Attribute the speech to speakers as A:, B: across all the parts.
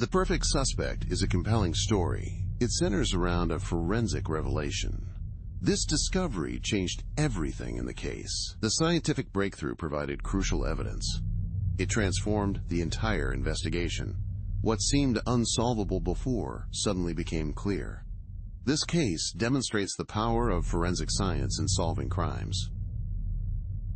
A: The Perfect Suspect is a compelling story. It centers around a forensic revelation. This discovery changed everything in the case. The scientific breakthrough provided crucial evidence. It transformed the entire investigation. What seemed unsolvable before suddenly became clear. This case demonstrates the power of forensic science in solving crimes.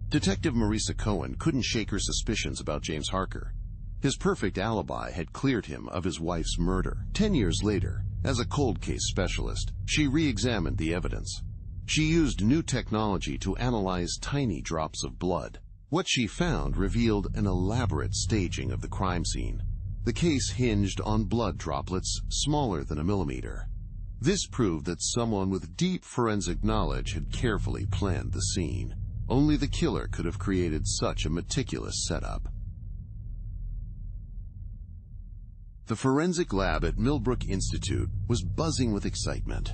A: Detective Marisa Cohen couldn't shake her suspicions about James Harker. His perfect alibi had cleared him of his wife's murder. 10 years later, as a cold case specialist, she re-examined the evidence. She used new technology to analyze tiny drops of blood. What she found revealed an elaborate staging of the crime scene. The case hinged on blood droplets smaller than a millimeter. This proved that someone with deep forensic knowledge had carefully planned the scene. Only the killer could have created such a meticulous setup. The forensic lab at Millbrook Institute was buzzing with excitement.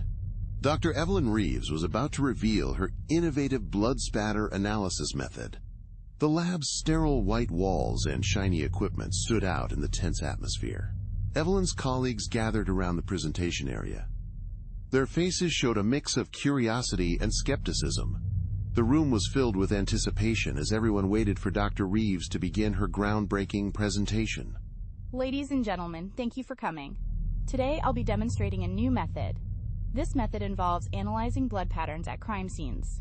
A: Dr. Evelyn Reeves was about to reveal her innovative blood spatter analysis method. The lab's sterile white walls and shiny equipment stood out in the tense atmosphere. Evelyn's colleagues gathered around the presentation area. Their faces showed a mix of curiosity and skepticism. The room was filled with anticipation as everyone waited for Dr. Reeves to begin her groundbreaking presentation.
B: Ladies and gentlemen, thank you for coming. Today I'll be demonstrating a new method. This method involves analyzing blood patterns at crime scenes.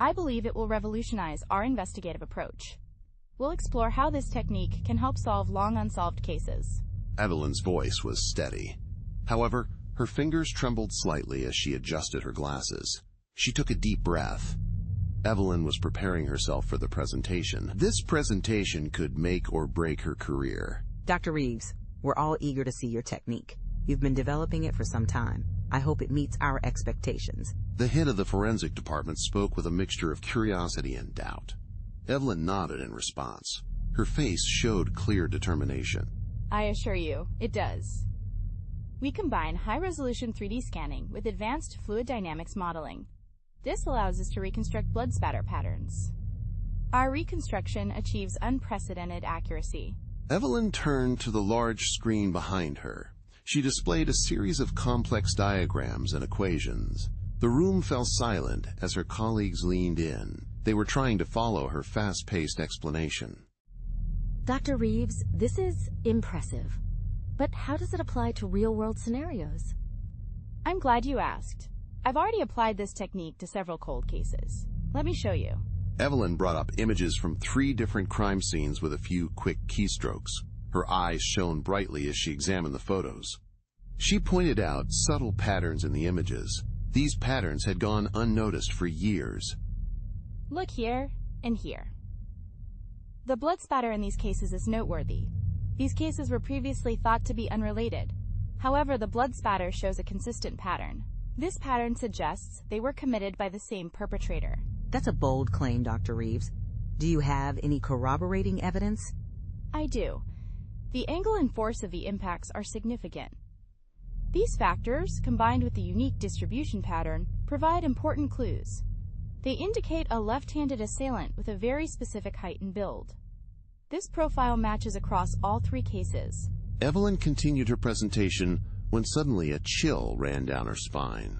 B: I believe it will revolutionize our investigative approach. We'll explore how this technique can help solve long unsolved cases.
A: Evelyn's voice was steady. However, her fingers trembled slightly as she adjusted her glasses. She took a deep breath. Evelyn was preparing herself for the presentation. This presentation could make or break her career.
C: Dr. Reeves, we're all eager to see your technique. You've been developing it for some time. I hope it meets our expectations.
A: The head of the forensic department spoke with a mixture of curiosity and doubt. Evelyn nodded in response. Her face showed clear determination.
B: I assure you, it does. We combine high-resolution 3D scanning with advanced fluid dynamics modeling. This allows us to reconstruct blood spatter patterns. Our reconstruction achieves unprecedented accuracy.
A: Evelyn turned to the large screen behind her. She displayed a series of complex diagrams and equations. The room fell silent as her colleagues leaned in. They were trying to follow her fast-paced explanation.
D: Dr. Reeves, this is impressive. But how does it apply to real-world scenarios?
B: I'm glad you asked. I've already applied this technique to several cold cases. Let me show you.
A: Evelyn brought up images from 3 different crime scenes with a few quick keystrokes. Her eyes shone brightly as she examined the photos. She pointed out subtle patterns in the images. These patterns had gone unnoticed for years.
B: Look here and here. The blood spatter in these cases is noteworthy. These cases were previously thought to be unrelated. However, the blood spatter shows a consistent pattern. This pattern suggests they were committed by the same perpetrator.
C: That's a bold claim, Dr. Reeves. Do you have any corroborating evidence?
B: I do. The angle and force of the impacts are significant. These factors, combined with the unique distribution pattern, provide important clues. They indicate a left-handed assailant with a very specific height and build. This profile matches across all 3 cases.
A: Evelyn continued her presentation when suddenly a chill ran down her spine.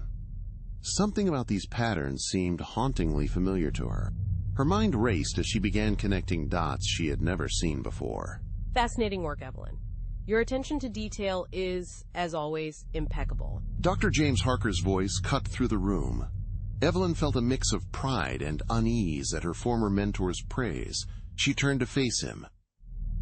A: Something about these patterns seemed hauntingly familiar to her. Her mind raced as she began connecting dots she had never seen before.
E: Fascinating work, Evelyn. Your attention to detail is, as always, impeccable.
A: Dr. James Harker's voice cut through the room. Evelyn felt a mix of pride and unease at her former mentor's praise. She turned to face him.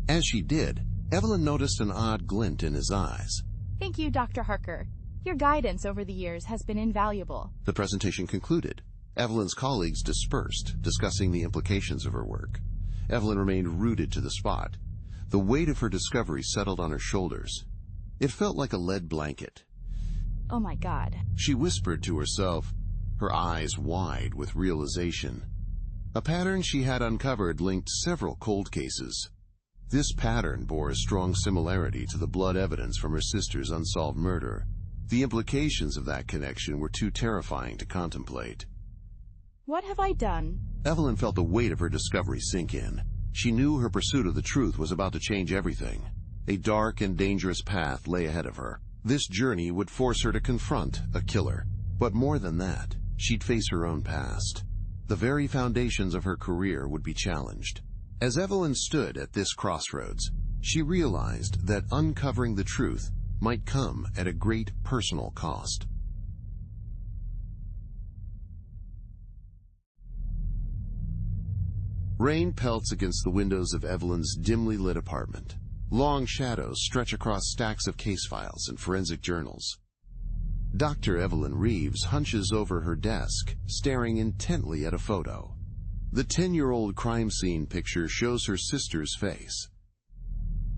A: As she did, Evelyn noticed an odd glint in his eyes.
B: Thank you, Dr. Harker. Your guidance over the years has been invaluable.
A: The presentation concluded. Evelyn's colleagues dispersed, discussing the implications of her work. Evelyn remained rooted to the spot. The weight of her discovery settled on her shoulders. It felt like a lead blanket.
B: Oh my God.
A: She whispered to herself, her eyes wide with realization. A pattern she had uncovered linked several cold cases. This pattern bore a strong similarity to the blood evidence from her sister's unsolved murder. The implications of that connection were too terrifying to contemplate.
B: What have I done?
A: Evelyn felt the weight of her discovery sink in. She knew her pursuit of the truth was about to change everything. A dark and dangerous path lay ahead of her. This journey would force her to confront a killer. But more than that, she'd face her own past. The very foundations of her career would be challenged. As Evelyn stood at this crossroads, she realized that uncovering the truth might come at a great personal cost. Rain pelts against the windows of Evelyn's dimly lit apartment. Long shadows stretch across stacks of case files and forensic journals. Dr. Evelyn Reeves hunches over her desk, staring intently at a photo. The 10-year-old crime scene picture shows her sister's face.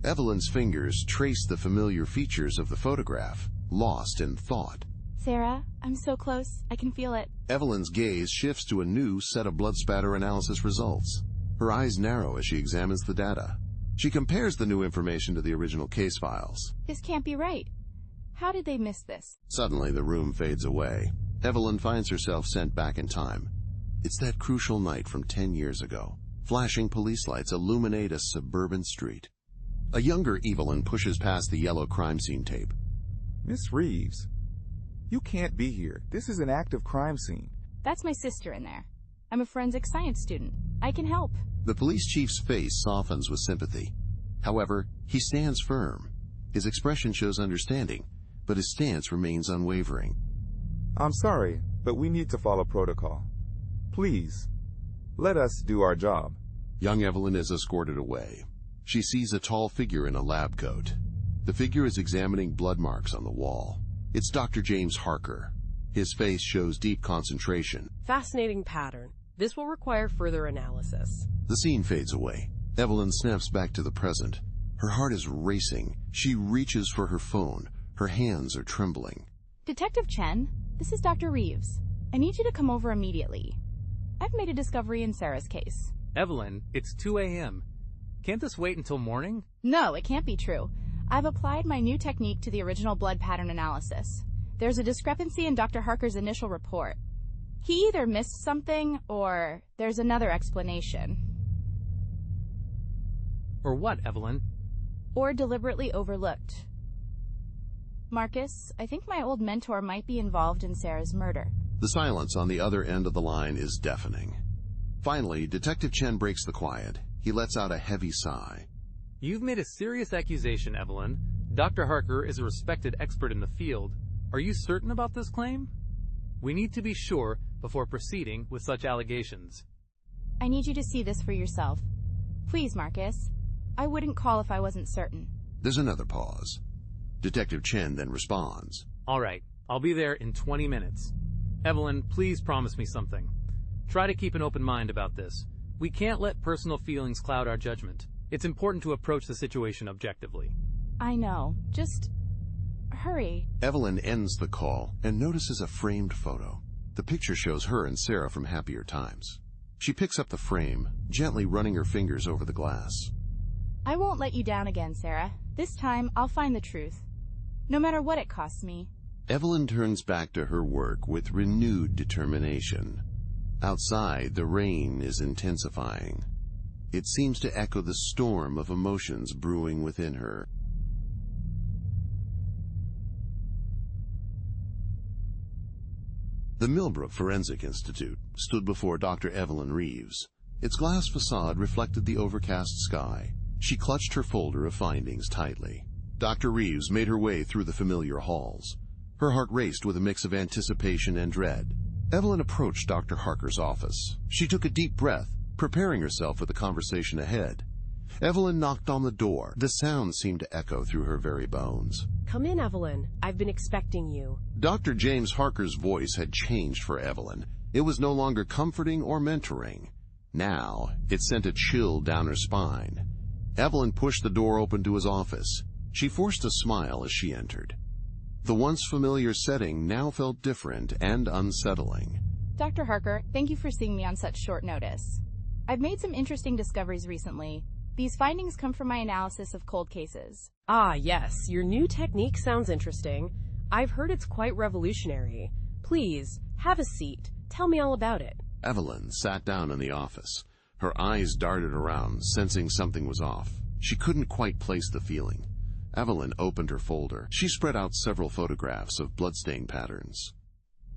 A: Evelyn's fingers trace the familiar features of the photograph, lost in thought.
B: Sarah, I'm so close. I can feel it.
A: Evelyn's gaze shifts to a new set of blood spatter analysis results. Her eyes narrow as she examines the data. She compares the new information to the original case files.
B: This can't be right. How did they miss this?
A: Suddenly, the room fades away. Evelyn finds herself sent back in time. It's that crucial night from 10 years ago. Flashing police lights illuminate a suburban street. A younger Evelyn pushes past the yellow crime scene tape.
F: Miss Reeves, you can't be here. This is an active crime scene.
B: That's my sister in there. I'm a forensic science student. I can help.
A: The police chief's face softens with sympathy. However, he stands firm. His expression shows understanding, but his stance remains unwavering.
F: I'm sorry, but we need to follow protocol. Please, let us do our job.
A: Young Evelyn is escorted away. She sees a tall figure in a lab coat. The figure is examining blood marks on the wall. It's Dr. James Harker. His face shows deep concentration.
E: Fascinating pattern. This will require further analysis.
A: The scene fades away. Evelyn snaps back to the present. Her heart is racing. She reaches for her phone. Her hands are trembling.
B: Detective Chen, this is Dr. Reeves. I need you to come over immediately. I've made a discovery in Sarah's case.
G: Evelyn, it's 2 a.m. Can't this wait until morning?
B: No, it can't be true. I've applied my new technique to the original blood pattern analysis. There's a discrepancy in Dr. Harker's initial report. He either missed something, or there's another explanation.
G: Or what, Evelyn?
B: Or deliberately overlooked. Marcus, I think my old mentor might be involved in Sarah's murder.
A: The silence on the other end of the line is deafening. Finally, Detective Chen breaks the quiet. He lets out a heavy sigh.
G: You've made a serious accusation, Evelyn. Dr. Harker is a respected expert in the field. Are you certain about this claim? We need to be sure before proceeding with such allegations.
B: I need you to see this for yourself. Please, Marcus. I wouldn't call if I wasn't certain.
A: There's another pause. Detective Chen then responds.
G: All right, I'll be there in 20 minutes. Evelyn, please promise me something. Try to keep an open mind about this. We can't let personal feelings cloud our judgment. It's important to approach the situation objectively.
B: I know. Just hurry.
A: Evelyn ends the call and notices a framed photo. The picture shows her and Sarah from happier times. She picks up the frame, gently running her fingers over the glass.
B: I won't let you down again, Sarah. This time, I'll find the truth. No matter what it costs me.
A: Evelyn turns back to her work with renewed determination. Outside, the rain is intensifying. It seems to echo the storm of emotions brewing within her. The Millbrook Forensic Institute stood before Dr. Evelyn Reeves. Its glass facade reflected the overcast sky. She clutched her folder of findings tightly. Dr. Reeves made her way through the familiar halls. Her heart raced with a mix of anticipation and dread. Evelyn approached Dr. Harker's office. She took a deep breath, preparing herself for the conversation ahead. Evelyn knocked on the door. The sound seemed to echo through her very bones.
E: Come in, Evelyn. I've been expecting you.
A: Dr. James Harker's voice had changed for Evelyn. It was no longer comforting or mentoring. Now, it sent a chill down her spine. Evelyn pushed the door open to his office. She forced a smile as she entered. The once familiar setting now felt different and unsettling.
B: Dr. Harker, thank you for seeing me on such short notice. I've made some interesting discoveries recently. These findings come from my analysis of cold cases.
E: Ah, yes. Your new technique sounds interesting. I've heard it's quite revolutionary. Please, have a seat. Tell me all about it.
A: Evelyn sat down in the office. Her eyes darted around, sensing something was off. She couldn't quite place the feeling. Evelyn opened her folder. She spread out several photographs of bloodstain patterns.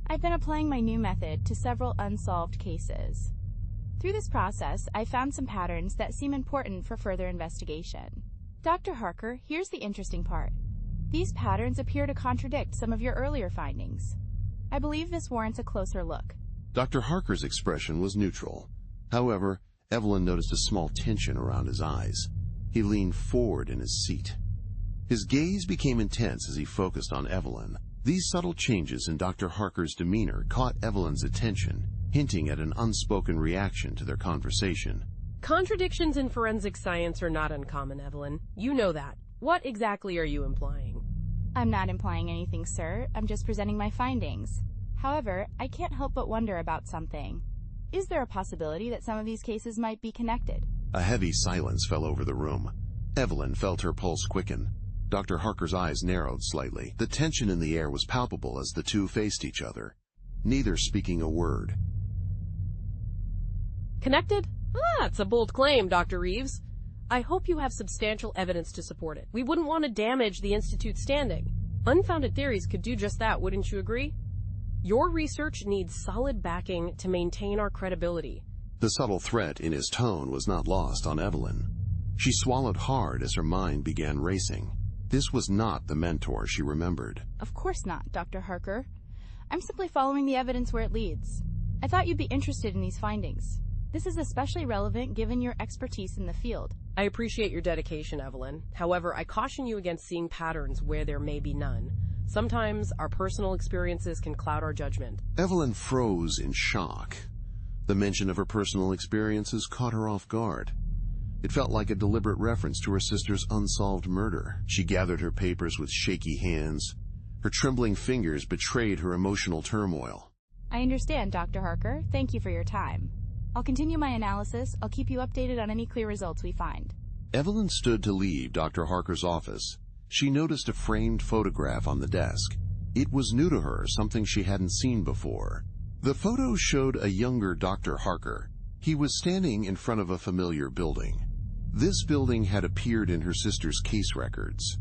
B: I've been applying my new method to several unsolved cases. Through this process, I found some patterns that seem important for further investigation. Dr. Harker, here's the interesting part. These patterns appear to contradict some of your earlier findings. I believe this warrants a closer look.
A: Dr. Harker's expression was neutral. However, Evelyn noticed a small tension around his eyes. He leaned forward in his seat. His gaze became intense as he focused on Evelyn. These subtle changes in Dr. Harker's demeanor caught Evelyn's attention, hinting at an unspoken reaction to their conversation.
E: Contradictions in forensic science are not uncommon, Evelyn. You know that. What exactly are you implying?
B: I'm not implying anything, sir. I'm just presenting my findings. However, I can't help but wonder about something. Is there a possibility that some of these cases might be connected?
A: A heavy silence fell over the room. Evelyn felt her pulse quicken. Dr. Harker's eyes narrowed slightly. The tension in the air was palpable as the two faced each other, neither speaking a word.
E: Connected? That's a bold claim, Dr. Reeves. I hope you have substantial evidence to support it. We wouldn't want to damage the Institute's standing. Unfounded theories could do just that, wouldn't you agree? Your research needs solid backing to maintain our credibility.
A: The subtle threat in his tone was not lost on Evelyn. She swallowed hard as her mind began racing. This was not the mentor she remembered.
B: Of course not, Dr. Harker. I'm simply following the evidence where it leads. I thought you'd be interested in these findings. This is especially relevant given your expertise in the field.
E: I appreciate your dedication, Evelyn. However, I caution you against seeing patterns where there may be none. Sometimes our personal experiences can cloud our judgment.
A: Evelyn froze in shock. The mention of her personal experiences caught her off guard. It felt like a deliberate reference to her sister's unsolved murder. She gathered her papers with shaky hands. Her trembling fingers betrayed her emotional turmoil.
B: I understand, Dr. Harker. Thank you for your time. I'll continue my analysis. I'll keep you updated on any clear results we find.
A: Evelyn stood to leave Dr. Harker's office. She noticed a framed photograph on the desk. It was new to her, something she hadn't seen before. The photo showed a younger Dr. Harker. He was standing in front of a familiar building. This building had appeared in her sister's case records.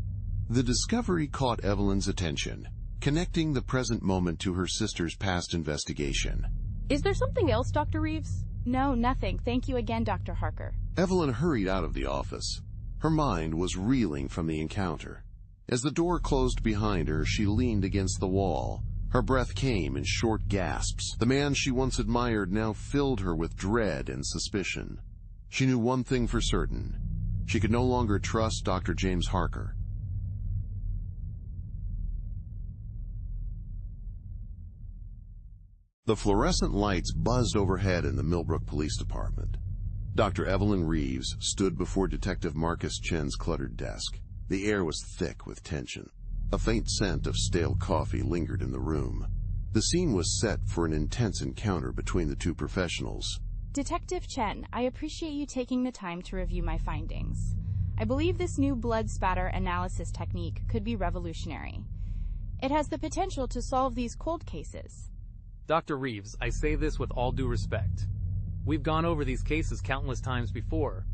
A: The discovery caught Evelyn's attention, connecting the present moment to her sister's past investigation.
E: Is there something else, Dr. Reeves?
B: No, nothing. Thank you again, Dr. Harker.
A: Evelyn hurried out of the office. Her mind was reeling from the encounter. As the door closed behind her, she leaned against the wall. Her breath came in short gasps. The man she once admired now filled her with dread and suspicion. She knew one thing for certain. She could no longer trust Dr. James Harker. The fluorescent lights buzzed overhead in the Millbrook Police Department. Dr. Evelyn Reeves stood before Detective Marcus Chen's cluttered desk. The air was thick with tension. A faint scent of stale coffee lingered in the room. The scene was set for an intense encounter between the two professionals.
B: Detective Chen, I appreciate you taking the time to review my findings. I believe this new blood spatter analysis technique could be revolutionary. It has the potential to solve these cold cases.
G: Dr. Reeves, I say this with all due respect. We've gone over these cases countless times before.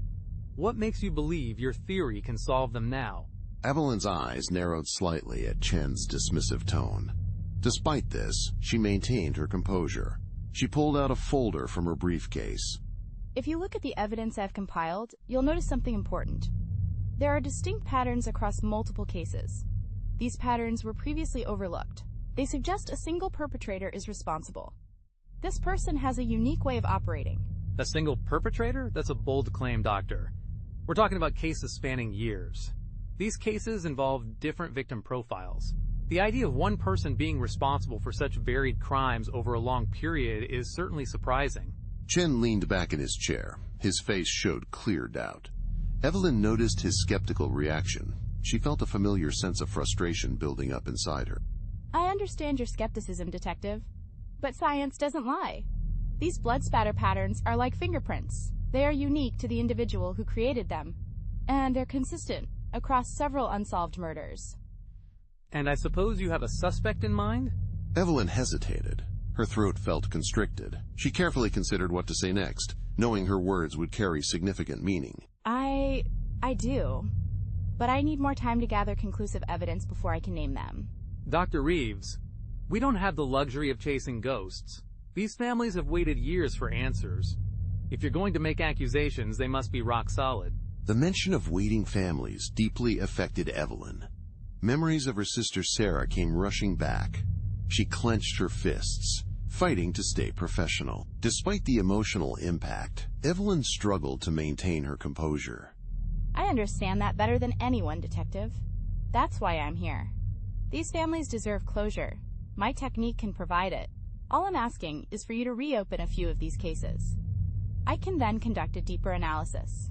G: What makes you believe your theory can solve them now?
A: Evelyn's eyes narrowed slightly at Chen's dismissive tone. Despite this, she maintained her composure. She pulled out a folder from her briefcase.
B: If you look at the evidence I've compiled, you'll notice something important. There are distinct patterns across multiple cases. These patterns were previously overlooked. They suggest a single perpetrator is responsible. This person has a unique way of operating.
G: A single perpetrator? That's a bold claim, Doctor. We're talking about cases spanning years. These cases involve different victim profiles. The idea of one person being responsible for such varied crimes over a long period is certainly surprising.
A: Chen leaned back in his chair. His face showed clear doubt. Evelyn noticed his skeptical reaction. She felt a familiar sense of frustration building up inside her.
B: I understand your skepticism, Detective. But science doesn't lie. These blood spatter patterns are like fingerprints. They are unique to the individual who created them. And they're consistent across several unsolved murders.
G: And I suppose you have a suspect in mind?
A: Evelyn hesitated. Her throat felt constricted. She carefully considered what to say next, knowing her words would carry significant meaning.
B: I do. but I need more time to gather conclusive evidence before I can name them.
G: Dr. Reeves, we don't have the luxury of chasing ghosts. These families have waited years for answers. If you're going to make accusations, they must be rock solid.
A: The mention of waiting families deeply affected Evelyn. Memories of her sister Sarah came rushing back. She clenched her fists, fighting to stay professional. Despite the emotional impact, Evelyn struggled to maintain her composure.
B: I understand that better than anyone, Detective. That's why I'm here. These families deserve closure. My technique can provide it. All I'm asking is for you to reopen a few of these cases. I can then conduct a deeper analysis.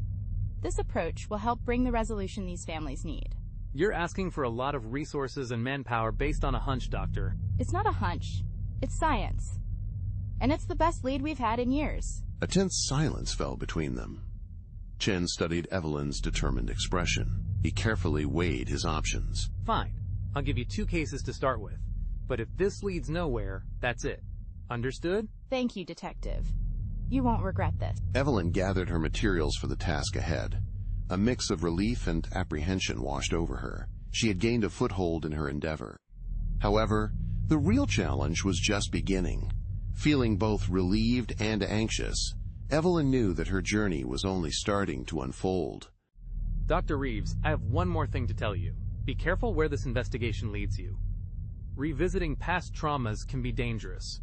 B: This approach will help bring the resolution these families need.
G: You're asking for a lot of resources and manpower based on a hunch, Doctor.
B: It's not a hunch. It's science. And it's the best lead we've had in years.
A: A tense silence fell between them. Chen studied Evelyn's determined expression. He carefully weighed his options.
G: Fine. I'll give you 2 cases to start with. But if this leads nowhere, that's it. Understood?
B: Thank you, Detective. You won't regret this.
A: Evelyn gathered her materials for the task ahead. A mix of relief and apprehension washed over her. She had gained a foothold in her endeavor. However, the real challenge was just beginning. Feeling both relieved and anxious, Evelyn knew that her journey was only starting to unfold.
G: Dr. Reeves, I have one more thing to tell you. Be careful where this investigation leads you. Revisiting past traumas can be dangerous.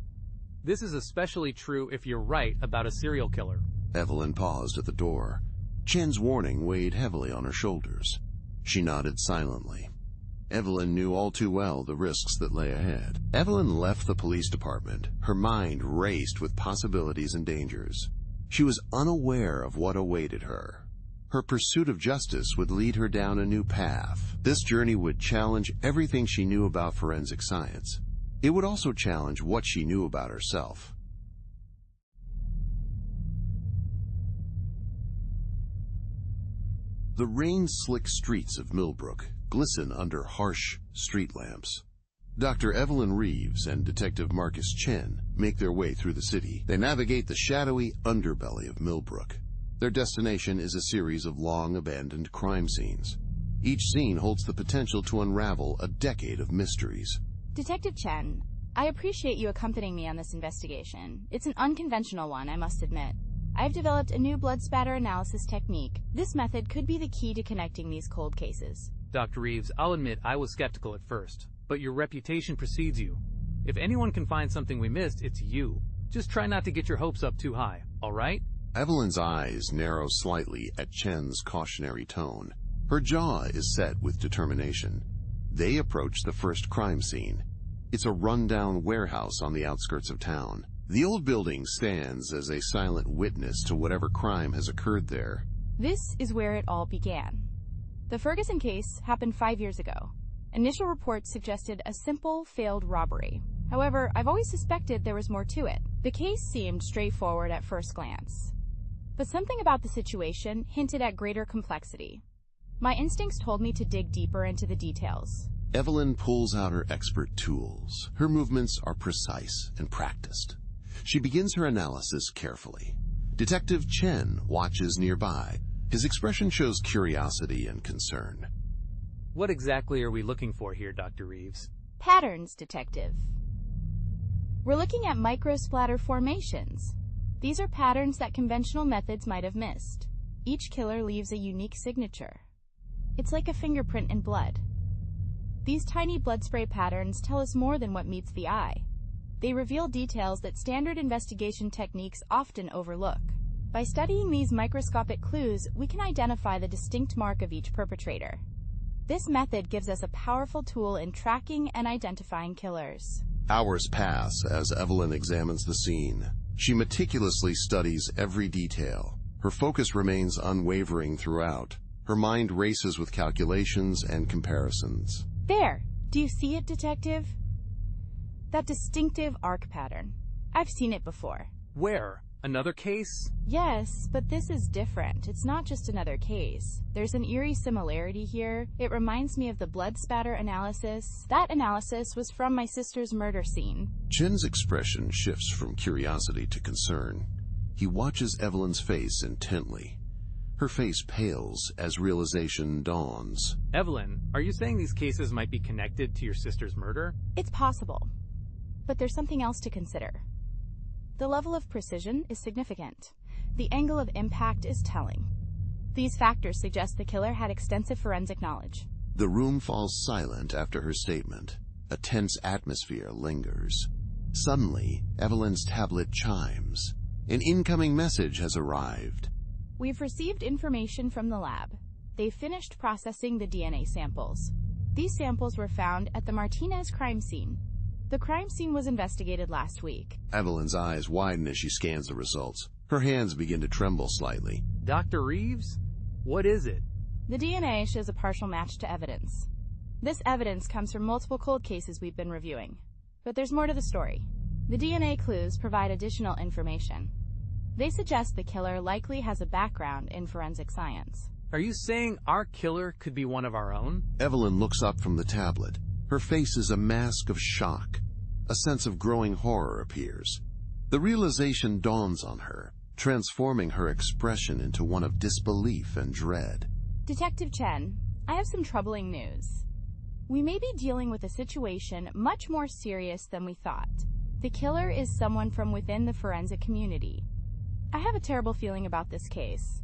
G: This is especially true if you're right about a serial killer.
A: Evelyn paused at the door. Chen's warning weighed heavily on her shoulders. She nodded silently. Evelyn knew all too well the risks that lay ahead. Evelyn left the police department. Her mind raced with possibilities and dangers. She was unaware of what awaited her. Her pursuit of justice would lead her down a new path. This journey would challenge everything she knew about forensic science. It would also challenge what she knew about herself. The rain-slick streets of Millbrook glisten under harsh street lamps. Dr. Evelyn Reeves and Detective Marcus Chen make their way through the city. They navigate the shadowy underbelly of Millbrook. Their destination is a series of long-abandoned crime scenes. Each scene holds the potential to unravel a decade of mysteries.
B: Detective Chen, I appreciate you accompanying me on this investigation. It's an unconventional one, I must admit. I've developed a new blood spatter analysis technique. This method could be the key to connecting these cold cases.
G: Dr. Reeves, I'll admit I was skeptical at first, but your reputation precedes you. If anyone can find something we missed, it's you. Just try not to get your hopes up too high, all right?
A: Evelyn's eyes narrow slightly at Chen's cautionary tone. Her jaw is set with determination. They approach the first crime scene. It's a rundown warehouse on the outskirts of town. The old building stands as a silent witness to whatever crime has occurred there.
B: This is where it all began. The Ferguson case happened 5 years ago. Initial reports suggested a simple, failed robbery. However, I've always suspected there was more to it. The case seemed straightforward at first glance. But something about the situation hinted at greater complexity. My instincts told me to dig deeper into the details.
A: Evelyn pulls out her expert tools. Her movements are precise and practiced. She begins her analysis carefully. Detective Chen watches nearby. His expression shows curiosity and concern.
G: What exactly are we looking for here, Dr. Reeves?
B: Patterns, Detective. We're looking at microsplatter formations. These are patterns that conventional methods might have missed. Each killer leaves a unique signature. It's like a fingerprint in blood. These tiny blood spray patterns tell us more than what meets the eye. They reveal details that standard investigation techniques often overlook. By studying these microscopic clues, we can identify the distinct mark of each perpetrator. This method gives us a powerful tool in tracking and identifying killers.
A: Hours pass as Evelyn examines the scene. She meticulously studies every detail. Her focus remains unwavering throughout. Her mind races with calculations and comparisons.
B: There! Do you see it, Detective? That distinctive arc pattern. I've seen it before.
G: Where? Another case?
B: Yes, but this is different. It's not just another case. There's an eerie similarity here. It reminds me of the blood spatter analysis. That analysis was from my sister's murder scene.
A: Chen's expression shifts from curiosity to concern. He watches Evelyn's face intently. Her face pales as realization dawns.
G: Evelyn, are you saying these cases might be connected to your sister's murder?
B: It's possible, but there's something else to consider. The level of precision is significant. The angle of impact is telling. These factors suggest the killer had extensive forensic knowledge.
A: The room falls silent after her statement. A tense atmosphere lingers. Suddenly, Evelyn's tablet chimes. An incoming message has arrived.
B: We've received information from the lab. They've finished processing the DNA samples. These samples were found at the Martinez crime scene. The crime scene was investigated last week.
A: Evelyn's eyes widen as she scans the results. Her hands begin to tremble slightly.
G: Dr. Reeves? What is it?
B: The DNA shows a partial match to evidence. This evidence comes from multiple cold cases we've been reviewing. But there's more to the story. The DNA clues provide additional information. They suggest the killer likely has a background in forensic science.
G: Are you saying our killer could be one of our own?
A: Evelyn looks up from the tablet. Her face is a mask of shock. A sense of growing horror appears. The realization dawns on her, transforming her expression into one of disbelief and dread.
B: Detective Chen, I have some troubling news. We may be dealing with a situation much more serious than we thought. The killer is someone from within the forensic community. I have a terrible feeling about this case.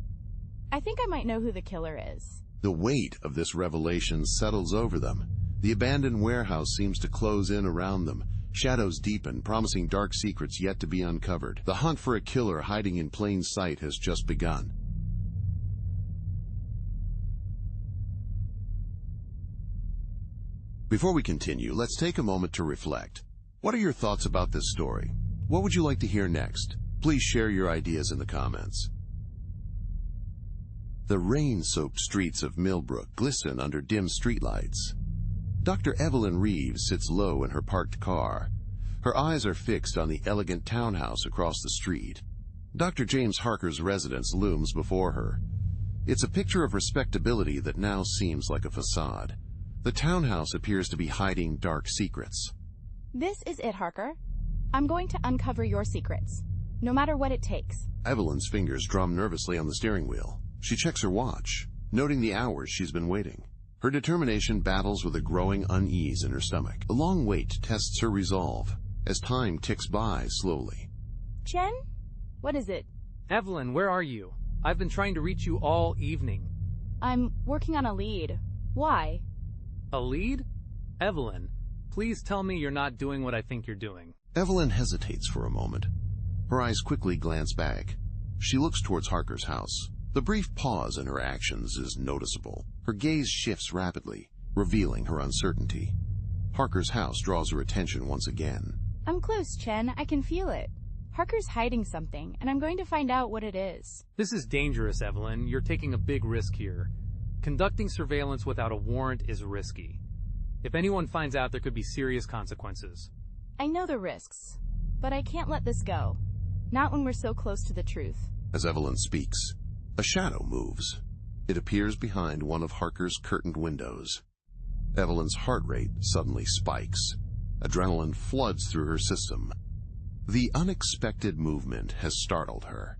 B: I think I might know who the killer is.
A: The weight of this revelation settles over them. The abandoned warehouse seems to close in around them. Shadows deepen, promising dark secrets yet to be uncovered. The hunt for a killer hiding in plain sight has just begun. Before we continue, let's take a moment to reflect. What are your thoughts about this story? What would you like to hear next? Please share your ideas in the comments. The rain-soaked streets of Millbrook glisten under dim streetlights. Dr. Evelyn Reeves sits low in her parked car. Her eyes are fixed on the elegant townhouse across the street. Dr. James Harker's residence looms before her. It's a picture of respectability that now seems like a facade. The townhouse appears to be hiding dark secrets.
B: This is it, Harker. I'm going to uncover your secrets, no matter what it takes.
A: Evelyn's fingers drum nervously on the steering wheel. She checks her watch, noting the hours she's been waiting. Her determination battles with a growing unease in her stomach. The long wait tests her resolve as time ticks by slowly.
B: Chen? What is it?
G: Evelyn, where are you? I've been trying to reach you all evening.
B: I'm working on a lead. Why?
G: A lead? Evelyn, please tell me you're not doing what I think you're doing.
A: Evelyn hesitates for a moment. Her eyes quickly glance back. She looks towards Harker's house. The brief pause in her actions is noticeable. Her gaze shifts rapidly, revealing her uncertainty. Harker's house draws her attention once again.
B: I'm close, Chen. I can feel it. Harker's hiding something, and I'm going to find out what it is.
G: This is dangerous, Evelyn. You're taking a big risk here. Conducting surveillance without a warrant is risky. If anyone finds out, there could be serious consequences.
B: I know the risks, but I can't let this go. Not when we're so close to the truth.
A: As Evelyn speaks, a shadow moves. It appears behind one of Harker's curtained windows. Evelyn's heart rate suddenly spikes. Adrenaline floods through her system. The unexpected movement has startled her,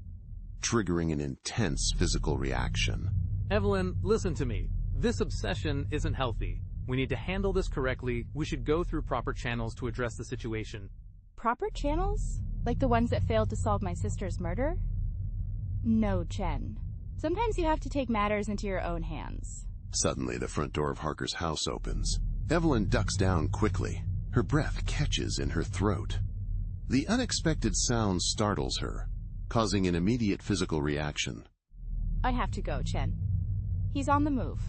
A: triggering an intense physical reaction.
G: Evelyn, listen to me. This obsession isn't healthy. We need to handle this correctly. We should go through proper channels to address the situation.
B: Proper channels? Like the ones that failed to solve my sister's murder? No, Chen. Sometimes you have to take matters into your own hands.
A: Suddenly, the front door of Harker's house opens. Evelyn ducks down quickly. Her breath catches in her throat. The unexpected sound startles her, causing an immediate physical reaction.
B: I have to go, Chen. He's on the move.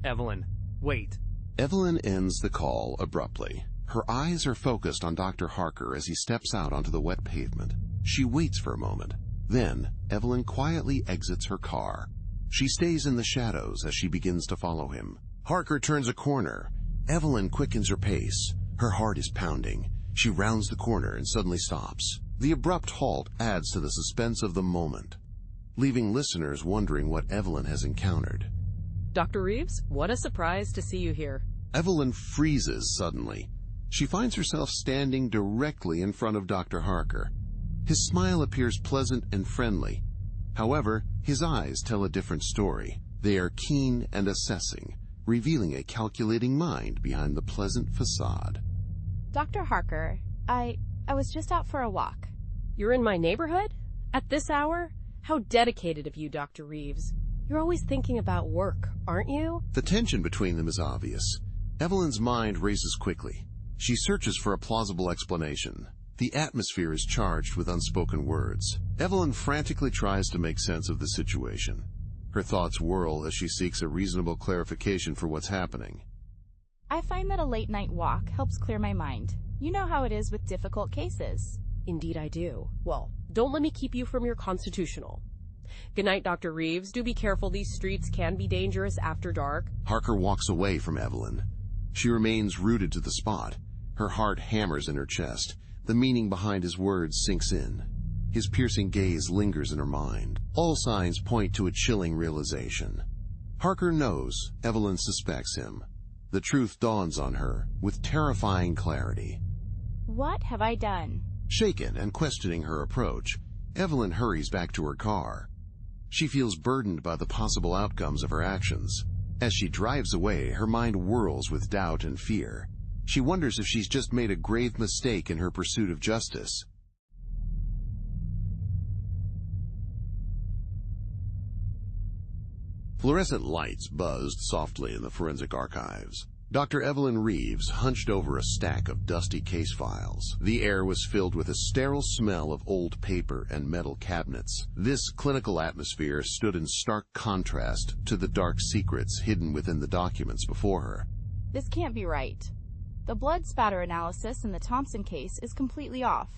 G: Evelyn, wait.
A: Evelyn ends the call abruptly. Her eyes are focused on Dr. Harker as he steps out onto the wet pavement. She waits for a moment. Then, Evelyn quietly exits her car. She stays in the shadows as she begins to follow him. Harker turns a corner. Evelyn quickens her pace. Her heart is pounding. She rounds the corner and suddenly stops. The abrupt halt adds to the suspense of the moment, leaving listeners wondering what Evelyn has encountered.
E: Dr. Reeves, what a surprise to see you here.
A: Evelyn freezes suddenly. She finds herself standing directly in front of Dr. Harker. His smile appears pleasant and friendly. However, his eyes tell a different story. They are keen and assessing, revealing a calculating mind behind the pleasant facade.
B: Dr. Harker, I was just out for a walk.
E: You're in my neighborhood? At this hour? How dedicated of you, Dr. Reeves. You're always thinking about work, aren't you?
A: The tension between them is obvious. Evelyn's mind races quickly. She searches for a plausible explanation. The atmosphere is charged with unspoken words. Evelyn frantically tries to make sense of the situation. Her thoughts whirl as she seeks a reasonable clarification for what's happening.
B: I find that a late-night walk helps clear my mind. You know how it is with difficult cases.
E: Indeed I do. Well, don't let me keep you from your constitutional. Good night, Dr. Reeves. Do be careful. These streets can be dangerous after dark.
A: Harker walks away from Evelyn. She remains rooted to the spot. Her heart hammers in her chest. The meaning behind his words sinks in. His piercing gaze lingers in her mind. All signs point to a chilling realization. Harker knows Evelyn suspects him. The truth dawns on her with terrifying clarity.
B: What have I done?
A: Shaken and questioning her approach, Evelyn hurries back to her car. She feels burdened by the possible outcomes of her actions. As she drives away, her mind whirls with doubt and fear. She wonders if she's just made a grave mistake in her pursuit of justice. Fluorescent lights buzzed softly in the forensic archives. Dr. Evelyn Reeves hunched over a stack of dusty case files. The air was filled with a sterile smell of old paper and metal cabinets. This clinical atmosphere stood in stark contrast to the dark secrets hidden within the documents before her.
B: This can't be right. The blood spatter analysis in the Thompson case is completely off.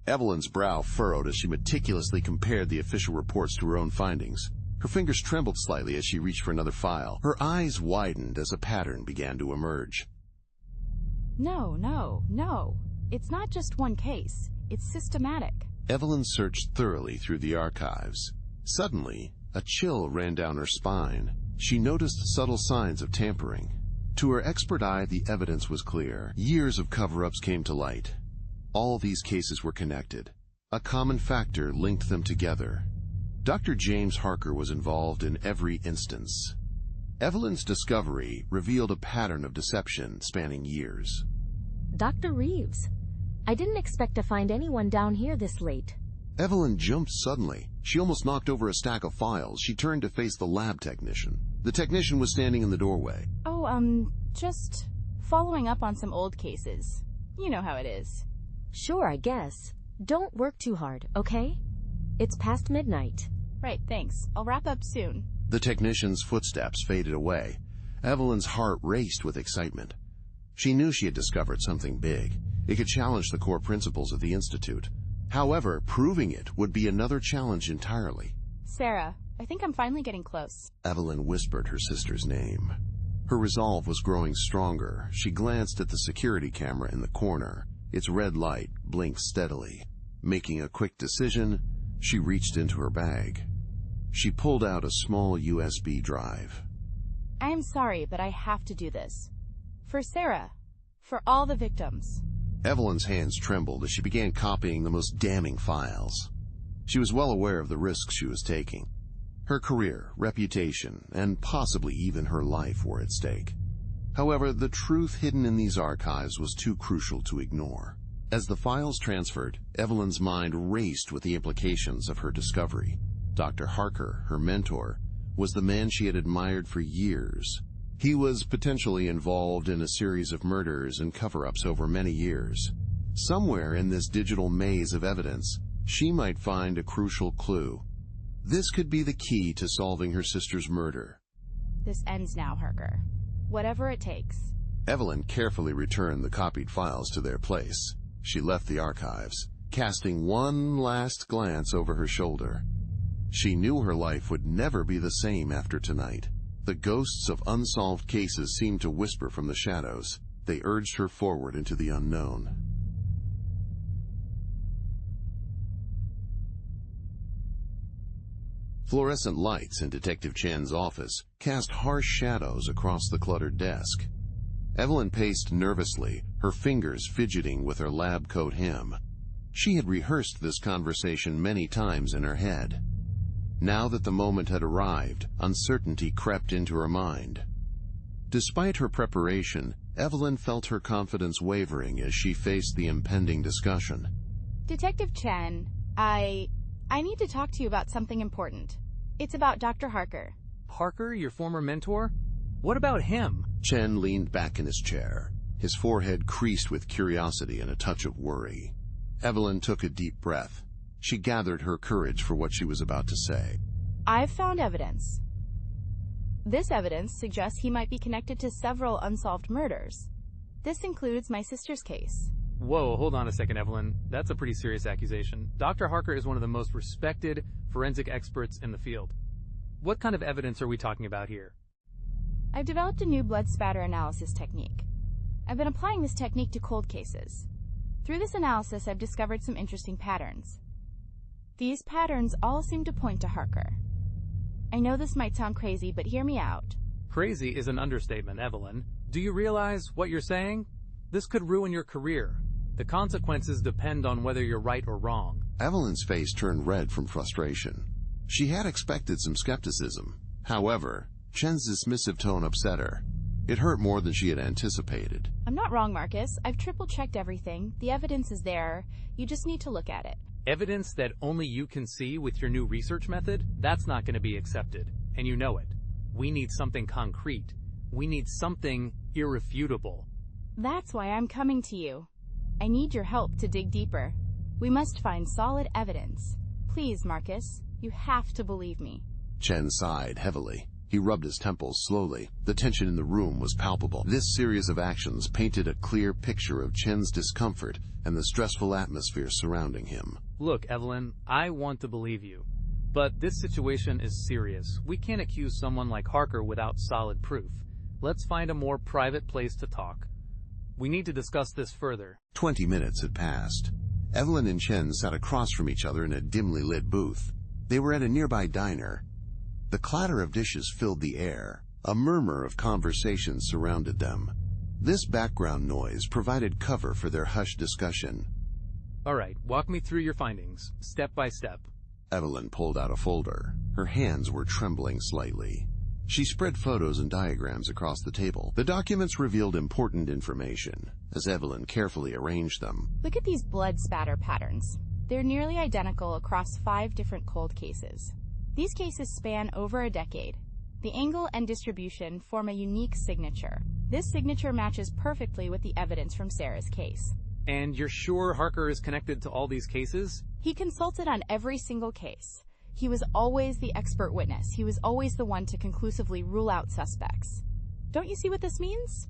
A: Evelyn's brow furrowed as she meticulously compared the official reports to her own findings. Her fingers trembled slightly as she reached for another file. Her eyes widened as a pattern began to emerge.
B: No. It's not just one case. It's systematic.
A: Evelyn searched thoroughly through the archives. Suddenly, a chill ran down her spine. She noticed subtle signs of tampering. To her expert eye, the evidence was clear. Years of cover-ups came to light. All these cases were connected. A common factor linked them together. Dr. James Harker was involved in every instance. Evelyn's discovery revealed a pattern of deception spanning years.
D: Dr. Reeves, I didn't expect to find anyone down here this late.
A: Evelyn jumped suddenly. She almost knocked over a stack of files. She turned to face the lab technician. The technician was standing in the doorway.
B: Just following up on some old cases. You know how it is.
D: Sure, I guess. Don't work too hard, okay? It's past midnight.
B: Right, thanks. I'll wrap up soon.
A: The technician's footsteps faded away. Evelyn's heart raced with excitement. She knew she had discovered something big. It could challenge the core principles of the Institute. However, proving it would be another challenge entirely.
B: Sarah, I think I'm finally getting close.
A: Evelyn whispered her sister's name. Her resolve was growing stronger. She glanced at the security camera in the corner. Its red light blinked steadily. Making a quick decision, she reached into her bag. She pulled out a small USB drive.
B: I am sorry, but I have to do this. For Sarah. For all the victims.
A: Evelyn's hands trembled as she began copying the most damning files. She was well aware of the risks she was taking. Her career, reputation, and possibly even her life were at stake. However, the truth hidden in these archives was too crucial to ignore. As the files transferred, Evelyn's mind raced with the implications of her discovery. Dr. Harker, her mentor, was the man she had admired for years. He was potentially involved in a series of murders and cover-ups over many years. Somewhere in this digital maze of evidence, she might find a crucial clue. This could be the key to solving her sister's murder.
B: This ends now, Harker. Whatever it takes.
A: Evelyn carefully returned the copied files to their place. She left the archives, casting one last glance over her shoulder. She knew her life would never be the same after tonight. The ghosts of unsolved cases seemed to whisper from the shadows. They urged her forward into the unknown. Fluorescent lights in Detective Chen's office cast harsh shadows across the cluttered desk. Evelyn paced nervously, her fingers fidgeting with her lab coat hem. She had rehearsed this conversation many times in her head. Now that the moment had arrived, uncertainty crept into her mind. Despite her preparation, Evelyn felt her confidence wavering as she faced the impending discussion.
B: Detective Chen, I need to talk to you about something important. It's about Dr. Harker.
G: Harker, your former mentor? What about him?
A: Chen leaned back in his chair, his forehead creased with curiosity and a touch of worry. Evelyn took a deep breath. She gathered her courage for what she was about to say.
B: I've found evidence. This evidence suggests he might be connected to several unsolved murders. This includes my sister's case.
G: Whoa, hold on a second, Evelyn. That's a pretty serious accusation. Dr. Harker is one of the most respected forensic experts in the field. What kind of evidence are we talking about here?
B: I've developed a new blood spatter analysis technique. I've been applying this technique to cold cases. Through this analysis, I've discovered some interesting patterns. These patterns all seem to point to Harker. I know this might sound crazy, but hear me out.
G: Crazy is an understatement, Evelyn. Do you realize what you're saying? This could ruin your career. The consequences depend on whether you're right or wrong.
A: Evelyn's face turned red from frustration. She had expected some skepticism. However, Chen's dismissive tone upset her. It hurt more than she had anticipated.
B: I'm not wrong, Marcus. I've triple-checked everything. The evidence is there. You just need to look at it.
G: Evidence that only you can see with your new research method? That's not going to be accepted. And you know it. We need something concrete. We need something irrefutable.
B: That's why I'm coming to you. I need your help to dig deeper. We must find solid evidence. Please, Marcus, you have to believe me.
A: Chen sighed heavily. He rubbed his temples slowly. The tension in the room was palpable. This series of actions painted a clear picture of Chen's discomfort and the stressful atmosphere surrounding him.
G: Look, Evelyn, I want to believe you. But this situation is serious. We can't accuse someone like Harker without solid proof. Let's find a more private place to talk. We need to discuss this further.
A: 20 minutes had passed. Evelyn and Chen sat across from each other in a dimly lit booth. They were at a nearby diner. The clatter of dishes filled the air. A murmur of conversation surrounded them. This background noise provided cover for their hushed discussion.
G: All right, walk me through your findings, step by step.
A: Evelyn pulled out a folder. Her hands were trembling slightly. She spread photos and diagrams across the table. The documents revealed important information, as Evelyn carefully arranged them.
B: Look at these blood spatter patterns. They're nearly identical across 5 different cold cases. These cases span over a decade. The angle and distribution form a unique signature. This signature matches perfectly with the evidence from Sarah's case.
G: And you're sure Harker is connected to all these cases?
B: He consulted on every single case. He was always the expert witness. He was always the one to conclusively rule out suspects. Don't you see what this means?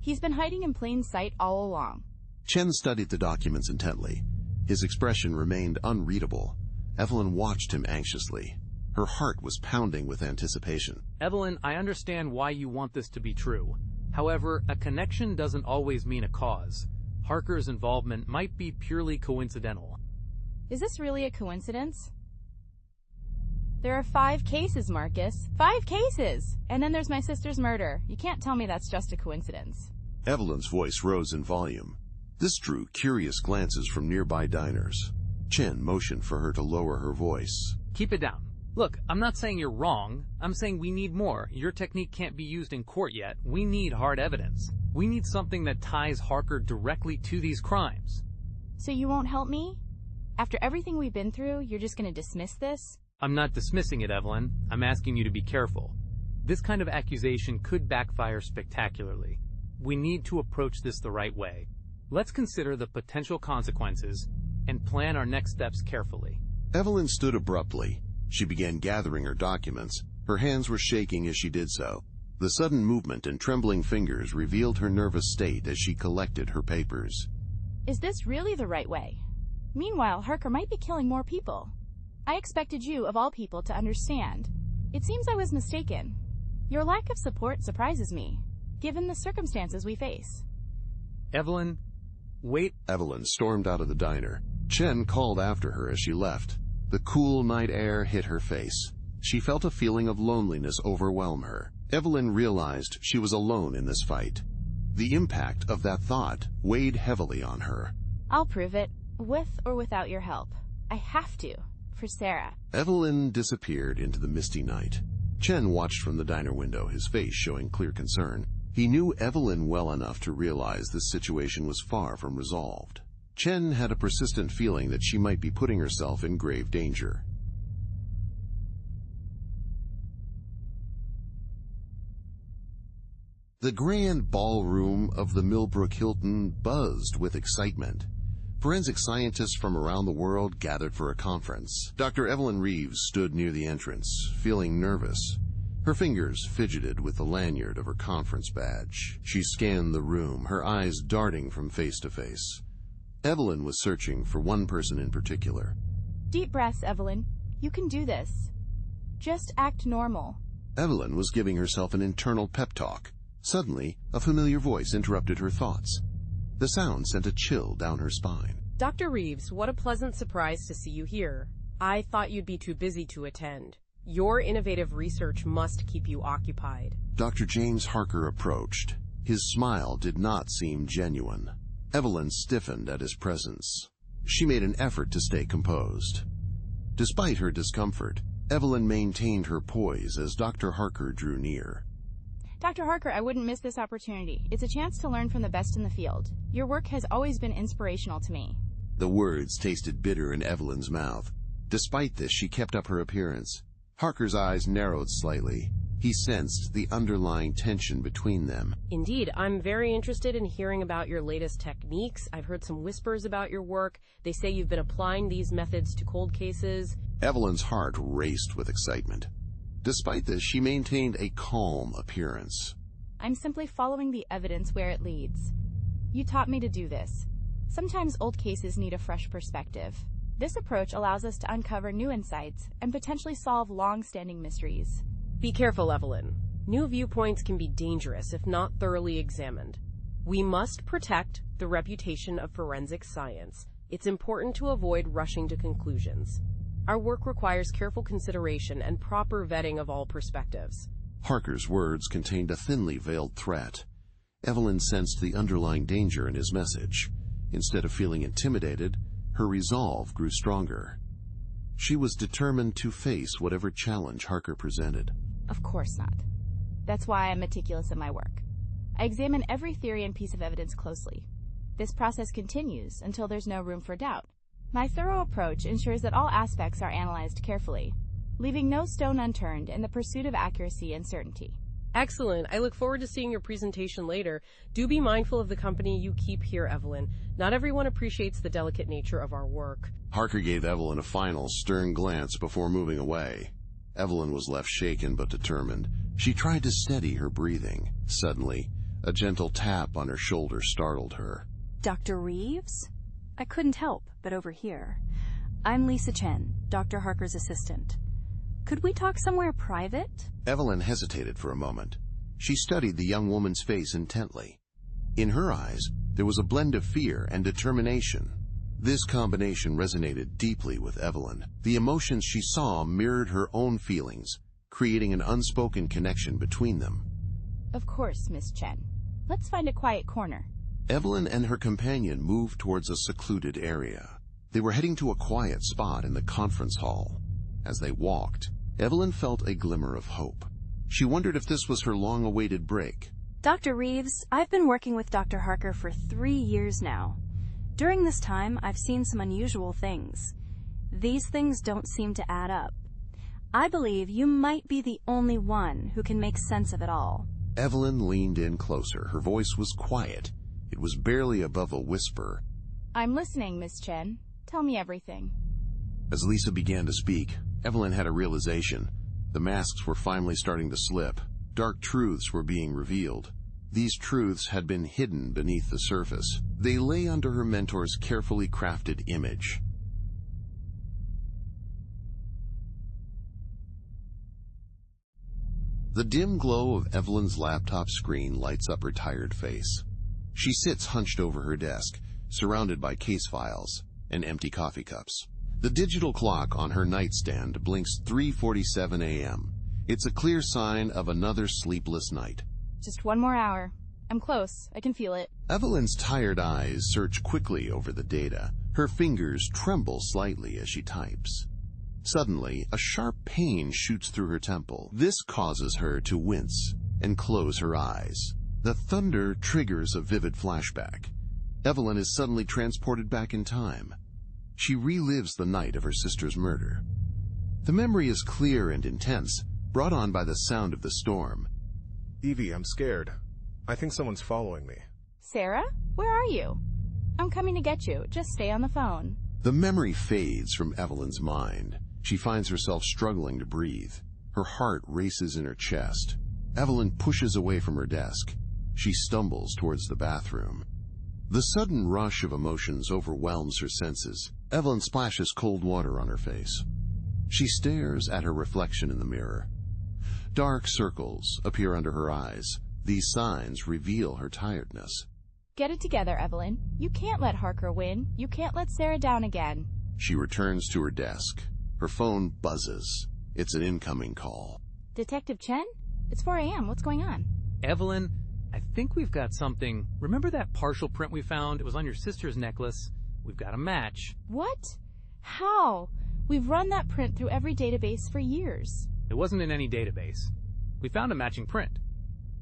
B: He's been hiding in plain sight all along.
A: Chen studied the documents intently. His expression remained unreadable. Evelyn watched him anxiously. Her heart was pounding with anticipation.
G: Evelyn, I understand why you want this to be true. However, a connection doesn't always mean a cause. Harker's involvement might be purely coincidental.
B: Is this really a coincidence? There are 5 cases, Marcus. 5 cases! And then there's my sister's murder. You can't tell me that's just a coincidence.
A: Evelyn's voice rose in volume. This drew curious glances from nearby diners. Chen motioned for her to lower her voice.
G: Keep it down. Look, I'm not saying you're wrong. I'm saying we need more. Your technique can't be used in court yet. We need hard evidence. We need something that ties Harker directly to these crimes.
B: So you won't help me? After everything we've been through, you're just going to dismiss this?
G: I'm not dismissing it, Evelyn. I'm asking you to be careful. This kind of accusation could backfire spectacularly. We need to approach this the right way. Let's consider the potential consequences and plan our next steps carefully.
A: Evelyn stood abruptly. She began gathering her documents. Her hands were shaking as she did so. The sudden movement and trembling fingers revealed her nervous state as she collected her papers.
B: Is this really the right way? Meanwhile, Harker might be killing more people. I expected you, of all people, to understand. It seems I was mistaken. Your lack of support surprises me, given the circumstances we face.
G: Evelyn, wait.
A: Evelyn stormed out of the diner. Chen called after her as she left. The cool night air hit her face. She felt a feeling of loneliness overwhelm her. Evelyn realized she was alone in this fight. The impact of that thought weighed heavily on her.
B: I'll prove it, with or without your help. I have to, for Sarah.
A: Evelyn disappeared into the misty night. Chen watched from the diner window, his face showing clear concern. He knew Evelyn well enough to realize this situation was far from resolved. Chen had a persistent feeling that she might be putting herself in grave danger. The grand ballroom of the Millbrook Hilton buzzed with excitement. Forensic scientists from around the world gathered for a conference. Dr. Evelyn Reeves stood near the entrance, feeling nervous. Her fingers fidgeted with the lanyard of her conference badge. She scanned the room, her eyes darting from face to face. Evelyn was searching for one person in particular.
B: Deep breaths, Evelyn. You can do this. Just act normal.
A: Evelyn was giving herself an internal pep talk. Suddenly, a familiar voice interrupted her thoughts. The sound sent a chill down her spine.
E: Dr. Reeves, what a pleasant surprise to see you here. I thought you'd be too busy to attend. Your innovative research must keep you occupied.
A: Dr. James Harker approached. His smile did not seem genuine. Evelyn stiffened at his presence. She made an effort to stay composed. Despite her discomfort, Evelyn maintained her poise as Dr. Harker drew near.
B: Dr. Harker, I wouldn't miss this opportunity. It's a chance to learn from the best in the field. Your work has always been inspirational to me.
A: The words tasted bitter in Evelyn's mouth. Despite this, she kept up her appearance. Harker's eyes narrowed slightly. He sensed the underlying tension between them.
E: Indeed, I'm very interested in hearing about your latest techniques. I've heard some whispers about your work. They say you've been applying these methods to cold cases.
A: Evelyn's heart raced with excitement. Despite this, she maintained a calm appearance.
B: I'm simply following the evidence where it leads. You taught me to do this. Sometimes old cases need a fresh perspective. This approach allows us to uncover new insights and potentially solve long-standing mysteries.
E: Be careful, Evelyn. New viewpoints can be dangerous if not thoroughly examined. We must protect the reputation of forensic science. It's important to avoid rushing to conclusions. Our work requires careful consideration and proper vetting of all perspectives.
A: Harker's words contained a thinly veiled threat. Evelyn sensed the underlying danger in his message. Instead of feeling intimidated, her resolve grew stronger. She was determined to face whatever challenge Harker presented.
B: Of course not. That's why I'm meticulous in my work. I examine every theory and piece of evidence closely. This process continues until there's no room for doubt. My thorough approach ensures that all aspects are analyzed carefully, leaving no stone unturned in the pursuit of accuracy and certainty.
E: Excellent. I look forward to seeing your presentation later. Do be mindful of the company you keep here, Evelyn. Not everyone appreciates the delicate nature of our work.
A: Harker gave Evelyn a final, stern glance before moving away. Evelyn was left shaken but determined. She tried to steady her breathing. Suddenly, a gentle tap on her shoulder startled her.
H: Dr. Reeves? I couldn't help but overhear. I'm Lisa Chen, Dr. Harker's assistant. Could we talk somewhere private?
A: Evelyn hesitated for a moment. She studied the young woman's face intently. In her eyes, there was a blend of fear and determination. This combination resonated deeply with Evelyn. The emotions she saw mirrored her own feelings, creating an unspoken connection between them.
B: Of course, Miss Chen. Let's find a quiet corner.
A: Evelyn and her companion moved towards a secluded area. They were heading to a quiet spot in the conference hall. As they walked, Evelyn felt a glimmer of hope. She wondered if this was her long-awaited break.
H: Dr. Reeves, I've been working with Dr. Harker for 3 years now. During this time, I've seen some unusual things. These things don't seem to add up. I believe you might be the only one who can make sense of it all.
A: Evelyn leaned in closer. Her voice was quiet. It was barely above a whisper.
B: I'm listening, Miss Chen. Tell me everything.
A: As Lisa began to speak, Evelyn had a realization. The masks were finally starting to slip. Dark truths were being revealed. These truths had been hidden beneath the surface. They lay under her mentor's carefully crafted image. The dim glow of Evelyn's laptop screen lights up her tired face. She sits hunched over her desk, surrounded by case files and empty coffee cups. The digital clock on her nightstand blinks 3:47 a.m. It's a clear sign of another sleepless night.
B: Just 1 more hour. I'm close. I can feel it.
A: Evelyn's tired eyes search quickly over the data. Her fingers tremble slightly as she types. Suddenly, a sharp pain shoots through her temple. This causes her to wince and close her eyes. The thunder triggers a vivid flashback. Evelyn is suddenly transported back in time. She relives the night of her sister's murder. The memory is clear and intense, brought on by the sound of the storm.
I: Evie, I'm scared. I think someone's following me.
B: Sarah, where are you? I'm coming to get you. Just stay on the phone.
A: The memory fades from Evelyn's mind. She finds herself struggling to breathe. Her heart races in her chest. Evelyn pushes away from her desk. She stumbles towards the bathroom. The sudden rush of emotions overwhelms her senses. Evelyn splashes cold water on her face. She stares at her reflection in the mirror. Dark circles appear under her eyes. These signs reveal her tiredness.
B: Get it together, Evelyn. You can't let Harker win. You can't let Sarah down again.
A: She returns to her desk. Her phone buzzes. It's an incoming call.
B: Detective Chen? It's 4 a.m. What's going on?
G: Evelyn, I think we've got something. Remember that partial print we found? It was on your sister's necklace. We've got a match.
B: What? How? We've run that print through every database for years.
G: It wasn't in any database. We found a matching print.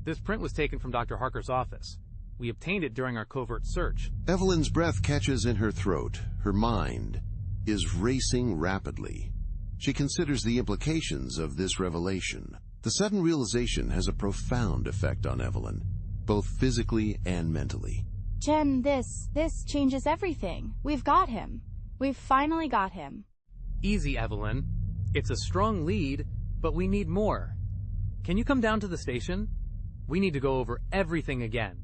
G: This print was taken from Dr. Harker's office. We obtained it during our covert search.
A: Evelyn's breath catches in her throat. Her mind is racing rapidly. She considers the implications of this revelation. The sudden realization has a profound effect on Evelyn, both physically and mentally.
B: Jen, this changes everything. We've got him. We've finally got him.
G: Easy, Evelyn. It's a strong lead, but we need more. Can you come down to the station? We need to go over everything again.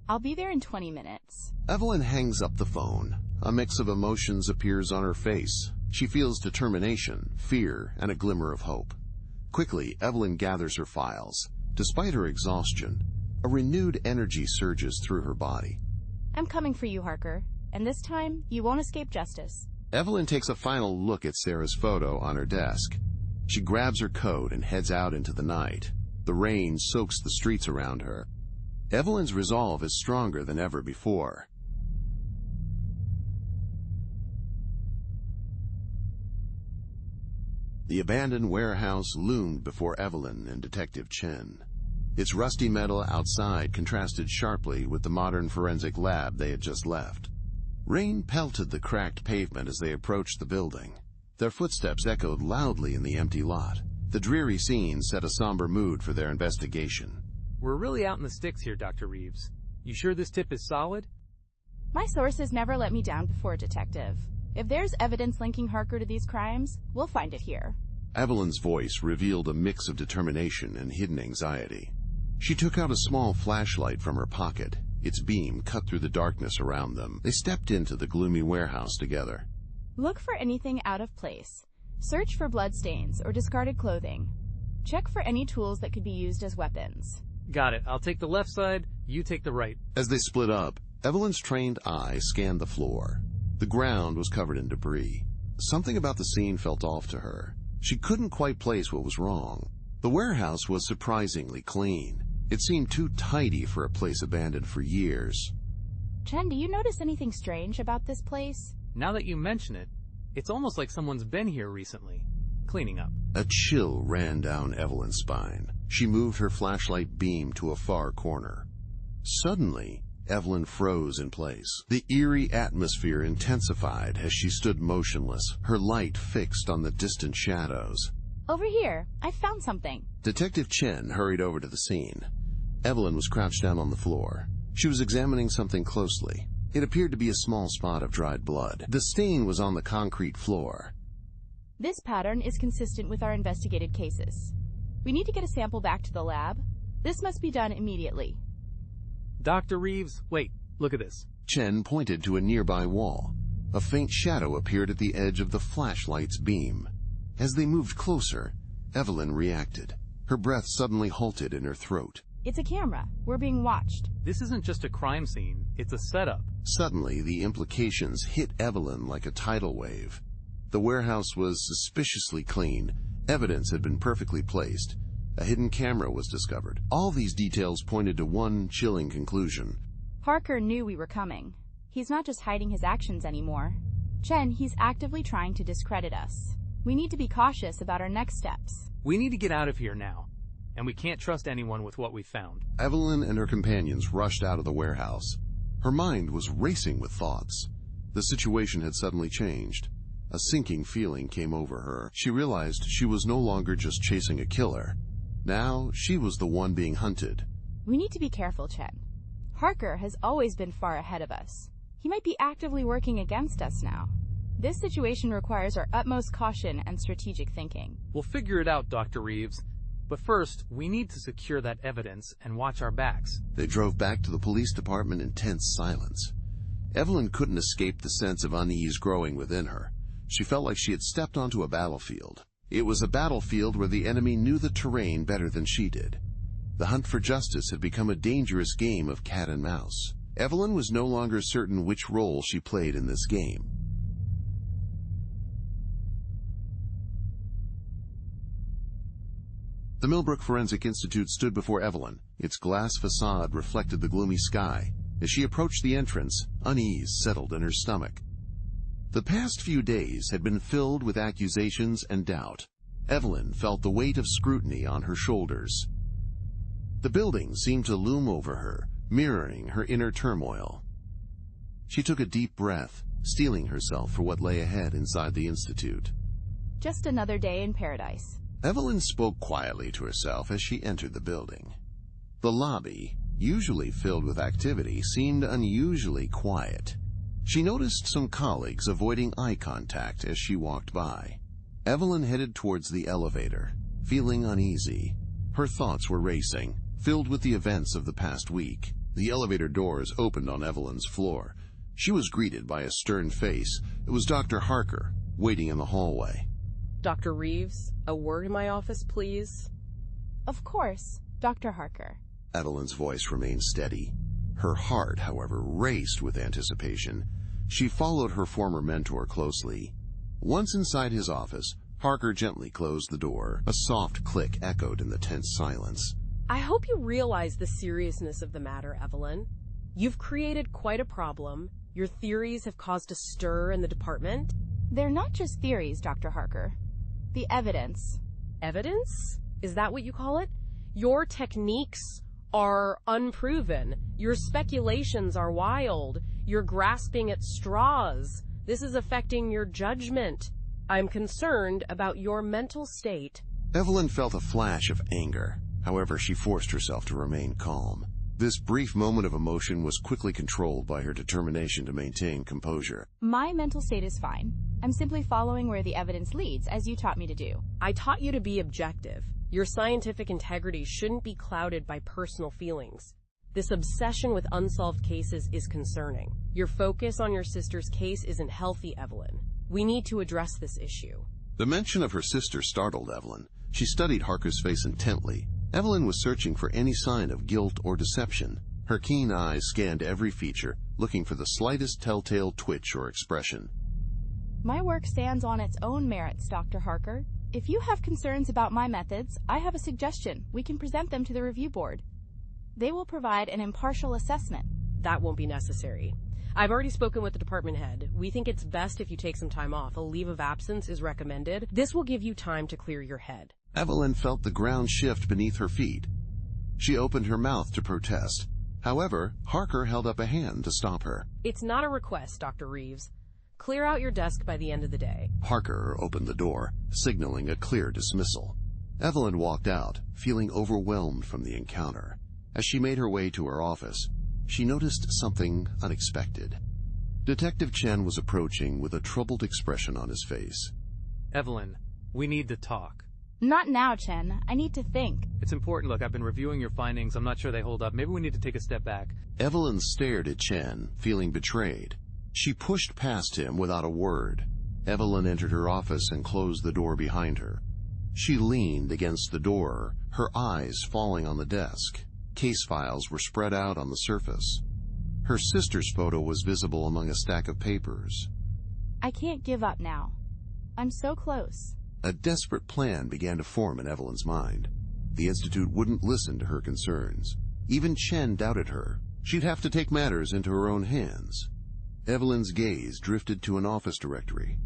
B: I'll be there in 20 minutes.
A: Evelyn hangs up the phone. A mix of emotions appears on her face. She feels determination, fear, and a glimmer of hope. Quickly, Evelyn gathers her files. Despite her exhaustion, a renewed energy surges through her body.
B: I'm coming for you, Harker. And this time, you won't escape justice.
A: Evelyn takes a final look at Sarah's photo on her desk. She grabs her coat and heads out into the night. The rain soaks the streets around her. Evelyn's resolve is stronger than ever before. The abandoned warehouse loomed before Evelyn and Detective Chen. Its rusty metal outside contrasted sharply with the modern forensic lab they had just left. Rain pelted the cracked pavement as they approached the building. Their footsteps echoed loudly in the empty lot. The dreary scene set a somber mood for their investigation.
G: We're really out in the sticks here, Dr. Reeves. You sure this tip is solid?
B: My sources never let me down before, Detective. If there's evidence linking Harker to these crimes, we'll find it here.
A: Evelyn's voice revealed a mix of determination and hidden anxiety. She took out a small flashlight from her pocket. Its beam cut through the darkness around them. They stepped into the gloomy warehouse together.
B: Look for anything out of place. Search for bloodstains or discarded clothing. Check for any tools that could be used as weapons.
G: Got it. I'll take the left side, you take the right.
A: As they split up, Evelyn's trained eye scanned the floor. The ground was covered in debris. Something about the scene felt off to her. She couldn't quite place what was wrong. The warehouse was surprisingly clean. It seemed too tidy for a place abandoned for years.
B: Chen, do you notice anything strange about this place?
G: Now that you mention it, it's almost like someone's been here recently, cleaning up.
A: A chill ran down Evelyn's spine. She moved her flashlight beam to a far corner. Suddenly, Evelyn froze in place. The eerie atmosphere intensified as she stood motionless, her light fixed on the distant shadows.
B: Over here. I found something.
A: Detective Chen hurried over to the scene. Evelyn was crouched down on the floor. She was examining something closely. It appeared to be a small spot of dried blood. The stain was on the concrete floor.
B: This pattern is consistent with our investigated cases. We need to get a sample back to the lab. This must be done immediately.
G: Dr. Reeves, wait, look at this.
A: Chen pointed to a nearby wall. A faint shadow appeared at the edge of the flashlight's beam. As they moved closer, Evelyn reacted. Her breath suddenly halted in her throat.
B: It's a camera. We're being watched.
G: This isn't just a crime scene, it's a setup.
A: Suddenly, the implications hit Evelyn like a tidal wave. The warehouse was suspiciously clean. Evidence had been perfectly placed. A hidden camera was discovered. All these details pointed to one chilling conclusion.
B: Harker knew we were coming. He's not just hiding his actions anymore. Chen, he's actively trying to discredit us. We need to be cautious about our next steps.
G: We need to get out of here now, and we can't trust anyone with what we found.
A: Evelyn and her companions rushed out of the warehouse. Her mind was racing with thoughts. The situation had suddenly changed. A sinking feeling came over her. She realized she was no longer just chasing a killer. Now she was the one being hunted.
B: We need to be careful, Chen. Harker has always been far ahead of us. He might be actively working against us now. This situation requires our utmost caution and strategic thinking.
G: We'll figure it out, Dr. Reeves. But first, we need to secure that evidence and watch our backs.
A: They drove back to the police department in tense silence. Evelyn couldn't escape the sense of unease growing within her. She felt like she had stepped onto a battlefield. It was a battlefield where the enemy knew the terrain better than she did. The hunt for justice had become a dangerous game of cat and mouse. Evelyn was no longer certain which role she played in this game. The Millbrook Forensic Institute stood before Evelyn. Its glass facade reflected the gloomy sky. As she approached the entrance, unease settled in her stomach. The past few days had been filled with accusations and doubt. Evelyn felt the weight of scrutiny on her shoulders. The building seemed to loom over her, mirroring her inner turmoil. She took a deep breath, steeling herself for what lay ahead inside the institute.
B: Just another day in paradise.
A: Evelyn spoke quietly to herself as she entered the building. The lobby, usually filled with activity, seemed unusually quiet. She noticed some colleagues avoiding eye contact as she walked by. Evelyn headed towards the elevator, feeling uneasy. Her thoughts were racing, filled with the events of the past week. The elevator doors opened on Evelyn's floor. She was greeted by a stern face. It was Dr. Harker, waiting in the hallway.
E: Dr. Reeves, a word in my office, please.
B: Of course, Dr. Harker.
A: Evelyn's voice remained steady. Her heart, however, raced with anticipation. She followed her former mentor closely. Once inside his office, Harker gently closed the door. A soft click echoed in the tense silence.
E: I hope you realize the seriousness of the matter, Evelyn. You've created quite a problem. Your theories have caused a stir in the department.
B: They're not just theories, Dr. Harker. The evidence.
E: Evidence? Is that what you call it? Your techniques are unproven. Your speculations are wild. You're grasping at straws. This is affecting your judgment. I'm concerned about your mental state.
A: Evelyn felt a flash of anger. However, she forced herself to remain calm. This brief moment of emotion was quickly controlled by her determination to maintain composure.
B: My mental state is fine. I'm simply following where the evidence leads, as you taught me to do.
E: I taught you to be objective. Your scientific integrity shouldn't be clouded by personal feelings. This obsession with unsolved cases is concerning. Your focus on your sister's case isn't healthy, Evelyn. We need to address this issue.
A: The mention of her sister startled Evelyn. She studied Harker's face intently. Evelyn was searching for any sign of guilt or deception. Her keen eyes scanned every feature, looking for the slightest telltale twitch or expression.
B: My work stands on its own merits, Dr. Harker. If you have concerns about my methods, I have a suggestion. We can present them to the review board. They will provide an impartial assessment.
E: That won't be necessary. I've already spoken with the department head. We think it's best if you take some time off. A leave of absence is recommended. This will give you time to clear your head.
A: Evelyn felt the ground shift beneath her feet. She opened her mouth to protest. However, Harker held up a hand to stop her.
E: It's not a request, Dr. Reeves. Clear out your desk by the end of the day.
A: Harker opened the door, signaling a clear dismissal. Evelyn walked out, feeling overwhelmed from the encounter. As she made her way to her office, she noticed something unexpected. Detective Chen was approaching with a troubled expression on his face.
G: Evelyn, we need to talk.
B: Not now, Chen. I need to think.
G: It's important. Look, I've been reviewing your findings. I'm not sure they hold up. Maybe we need to take a step back.
A: Evelyn stared at Chen, feeling betrayed. She pushed past him without a word. Evelyn entered her office and closed the door behind her. She leaned against the door, her eyes falling on the desk. Case files were spread out on the surface. Her sister's photo was visible among a stack of papers.
B: I can't give up now. I'm so close.
A: A desperate plan began to form in Evelyn's mind. The Institute wouldn't listen to her concerns. Even Chen doubted her. She'd have to take matters into her own hands. Evelyn's gaze drifted to an office directory.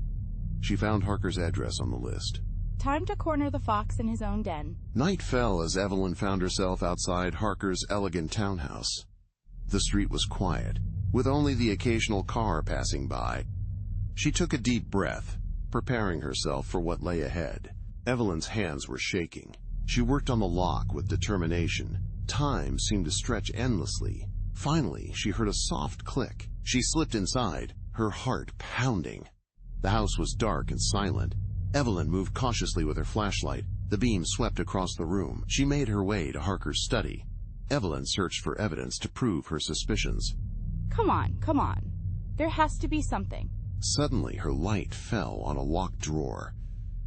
A: She found Harker's address on the list.
B: Time to corner the fox in his own den.
A: Night fell as Evelyn found herself outside Harker's elegant townhouse. The street was quiet, with only the occasional car passing by. She took a deep breath, preparing herself for what lay ahead. Evelyn's hands were shaking. She worked on the lock with determination. Time seemed to stretch endlessly. Finally, she heard a soft click. She slipped inside, her heart pounding. The house was dark and silent. Evelyn moved cautiously with her flashlight. The beam swept across the room. She made her way to Harker's study. Evelyn searched for evidence to prove her suspicions.
B: Come on. There has to be something.
A: Suddenly, her light fell on a locked drawer.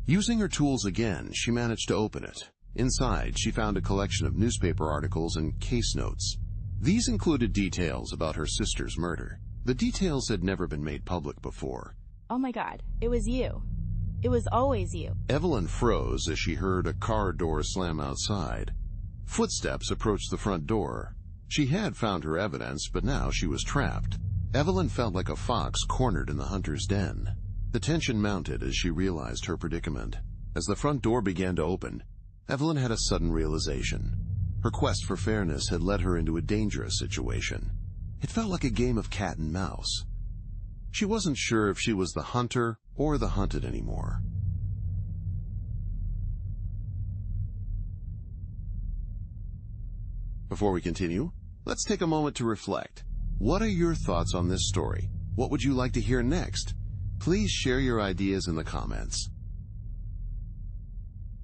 A: Using her tools again, she managed to open it. Inside, she found a collection of newspaper articles and case notes. These included details about her sister's murder. The details had never been made public before.
B: Oh my God, it was you. It was always you.
A: Evelyn froze as she heard a car door slam outside. Footsteps approached the front door. She had found her evidence, but now she was trapped. Evelyn felt like a fox cornered in the hunter's den. The tension mounted as she realized her predicament. As the front door began to open, Evelyn had a sudden realization. Her quest for fairness had led her into a dangerous situation. It felt like a game of cat and mouse. She wasn't sure if she was the hunter or the hunted anymore. Before we continue, let's take a moment to reflect. What are your thoughts on this story? What would you like to hear next? Please share your ideas in the comments.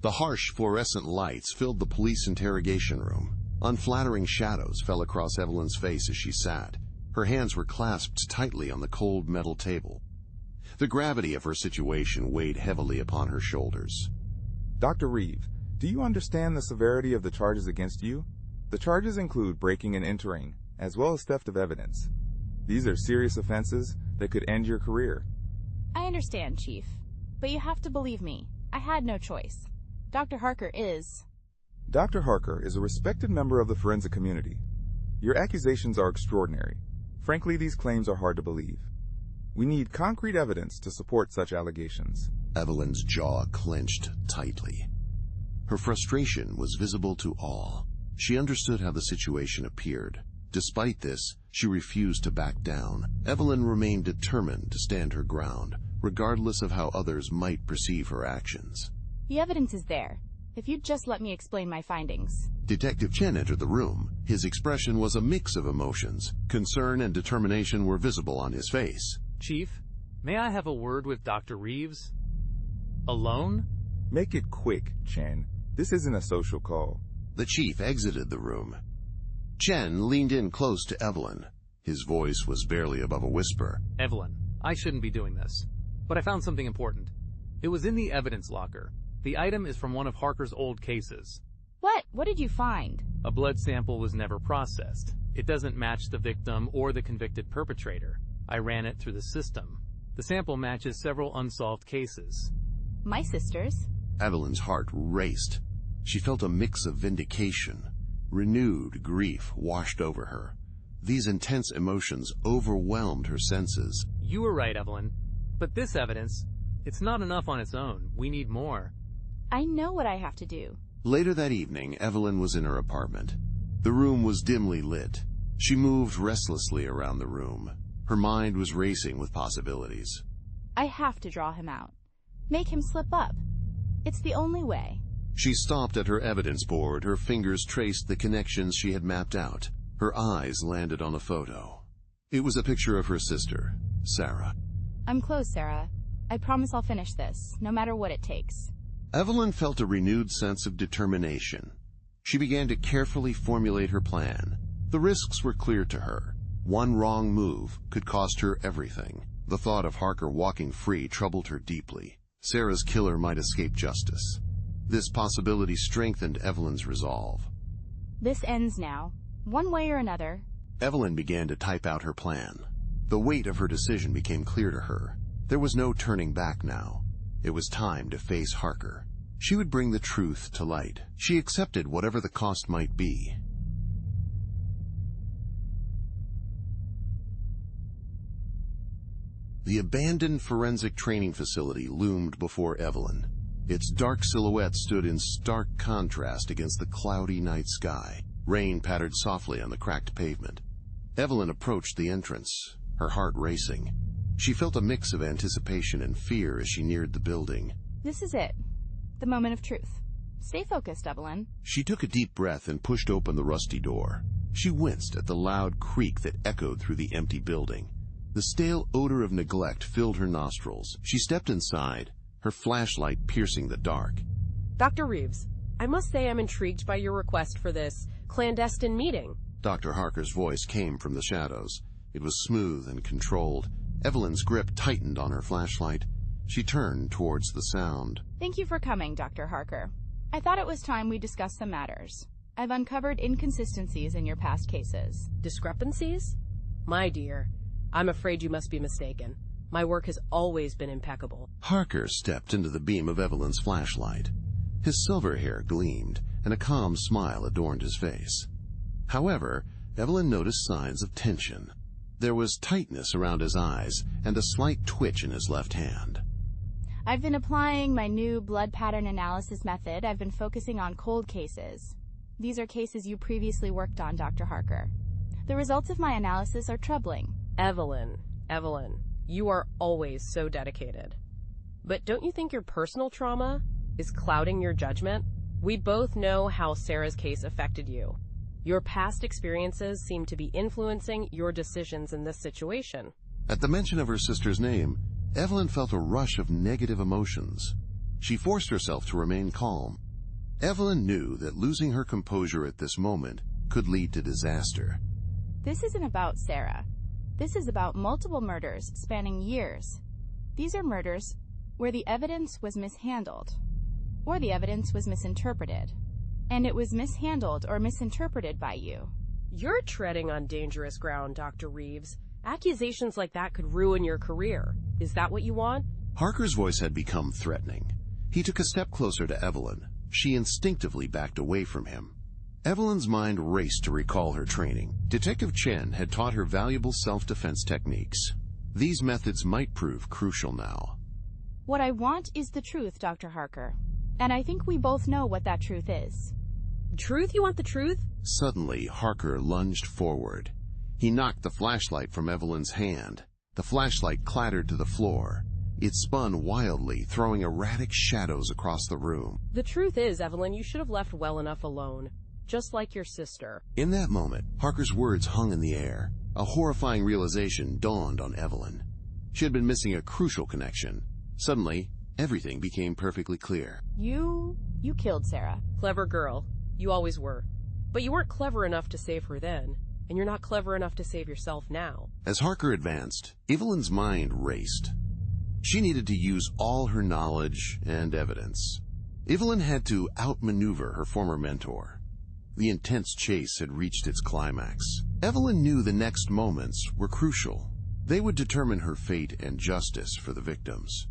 A: The harsh fluorescent lights filled the police interrogation room. Unflattering shadows fell across Evelyn's face as she sat. Her hands were clasped tightly on the cold metal table. The gravity of her situation weighed heavily upon her shoulders.
F: Dr. Reeves, do you understand the severity of the charges against you? The charges include breaking and entering, as well as theft of evidence. These are serious offenses that could end your career.
B: I understand, Chief. But you have to believe me. I had no choice. Dr. Harker is...
F: Dr. Harker is a respected member of the forensic community. Your accusations are extraordinary. Frankly, these claims are hard to believe. We need concrete evidence to support such allegations.
A: Evelyn's jaw clenched tightly. Her frustration was visible to all. She understood how the situation appeared. Despite this, she refused to back down. Evelyn remained determined to stand her ground, regardless of how others might perceive her actions.
B: The evidence is there. If you'd just let me explain my findings.
A: Detective Chen entered the room. His expression was a mix of emotions. Concern and determination were visible on his face.
G: Chief, may I have a word with Dr. Reeves? Alone?
F: Make it quick, Chen. This isn't a social call.
A: The chief exited the room. Chen leaned in close to Evelyn. His voice was barely above a whisper.
G: Evelyn, I shouldn't be doing this, but I found something important. It was in the evidence locker. The item is from one of Harker's old cases.
B: What? What did you find?
G: A blood sample was never processed. It doesn't match the victim or the convicted perpetrator. I ran it through the system. The sample matches several unsolved cases.
B: My sister's.
A: Evelyn's heart raced. She felt a mix of vindication. Renewed grief washed over her. These intense emotions overwhelmed her senses.
G: You were right, Evelyn. But this evidence, it's not enough on its own. We need more.
B: I know what I have to do.
A: Later that evening, Evelyn was in her apartment. The room was dimly lit. She moved restlessly around the room. Her mind was racing with possibilities.
B: I have to draw him out. Make him slip up. It's the only way.
A: She stopped at her evidence board. Her fingers traced the connections she had mapped out. Her eyes landed on a photo. It was a picture of her sister, Sarah.
B: I'm close, Sarah. I promise I'll finish this, no matter what it takes.
A: Evelyn felt a renewed sense of determination. She began to carefully formulate her plan. The risks were clear to her. One wrong move could cost her everything. The thought of Harker walking free troubled her deeply. Sarah's killer might escape justice. This possibility strengthened Evelyn's resolve.
B: This ends now, one way or another.
A: Evelyn began to type out her plan. The weight of her decision became clear to her. There was no turning back now. It was time to face Harker. She would bring the truth to light. She accepted whatever the cost might be. The abandoned forensic training facility loomed before Evelyn. Its dark silhouette stood in stark contrast against the cloudy night sky. Rain pattered softly on the cracked pavement. Evelyn approached the entrance, her heart racing. She felt a mix of anticipation and fear as she neared the building.
B: This is it. The moment of truth. Stay focused, Evelyn.
A: She took a deep breath and pushed open the rusty door. She winced at the loud creak that echoed through the empty building. The stale odor of neglect filled her nostrils. She stepped inside, her flashlight piercing the dark.
E: Dr. Reeves, I must say I'm intrigued by your request for this clandestine meeting.
A: Dr. Harker's voice came from the shadows. It was smooth and controlled. Evelyn's grip tightened on her flashlight. She turned towards the sound.
B: Thank you for coming, Dr. Harker. I thought it was time we discussed some matters. I've uncovered inconsistencies in your past cases.
E: Discrepancies? My dear, I'm afraid you must be mistaken. My work has always been impeccable.
A: Harker stepped into the beam of Evelyn's flashlight. His silver hair gleamed, and a calm smile adorned his face. However, Evelyn noticed signs of tension. There was tightness around his eyes and a slight twitch in his left hand.
B: I've been applying my new blood pattern analysis method. I've been focusing on cold cases. These are cases you previously worked on, Dr. Harker. The results of my analysis are troubling.
E: Evelyn, you are always so dedicated. But don't you think your personal trauma is clouding your judgment? We both know how Sarah's case affected you. Your past experiences seem to be influencing your decisions in this situation.
A: At the mention of her sister's name, Evelyn felt a rush of negative emotions. She forced herself to remain calm. Evelyn knew that losing her composure at this moment could lead to disaster.
B: This isn't about Sarah. This is about multiple murders spanning years. These are murders where the evidence was mishandled, or the evidence was misinterpreted. And it was mishandled or misinterpreted by you.
E: You're treading on dangerous ground, Dr. Reeves. Accusations like that could ruin your career. Is that what you want?
A: Harker's voice had become threatening. He took a step closer to Evelyn. She instinctively backed away from him. Evelyn's mind raced to recall her training. Detective Chen had taught her valuable self-defense techniques. These methods might prove crucial now.
B: What I want is the truth, Dr. Harker. And I think we both know what that truth is.
E: Truth? You want the truth?
A: Suddenly, Harker lunged forward. He knocked the flashlight from Evelyn's hand. The flashlight clattered to the floor. It spun wildly, throwing erratic shadows across the room.
E: The truth is, Evelyn, you should have left well enough alone. Just like your sister.
A: In that moment, Harker's words hung in the air. A horrifying realization dawned on Evelyn. She had been missing a crucial connection. Suddenly, everything became perfectly clear.
B: You killed Sarah.
E: Clever girl. You always were. But you weren't clever enough to save her then, and you're not clever enough to save yourself now.
A: As Harker advanced, Evelyn's mind raced. She needed to use all her knowledge and evidence. Evelyn had to outmaneuver her former mentor. The intense chase had reached its climax. Evelyn knew the next moments were crucial. They would determine her fate and justice for the victims.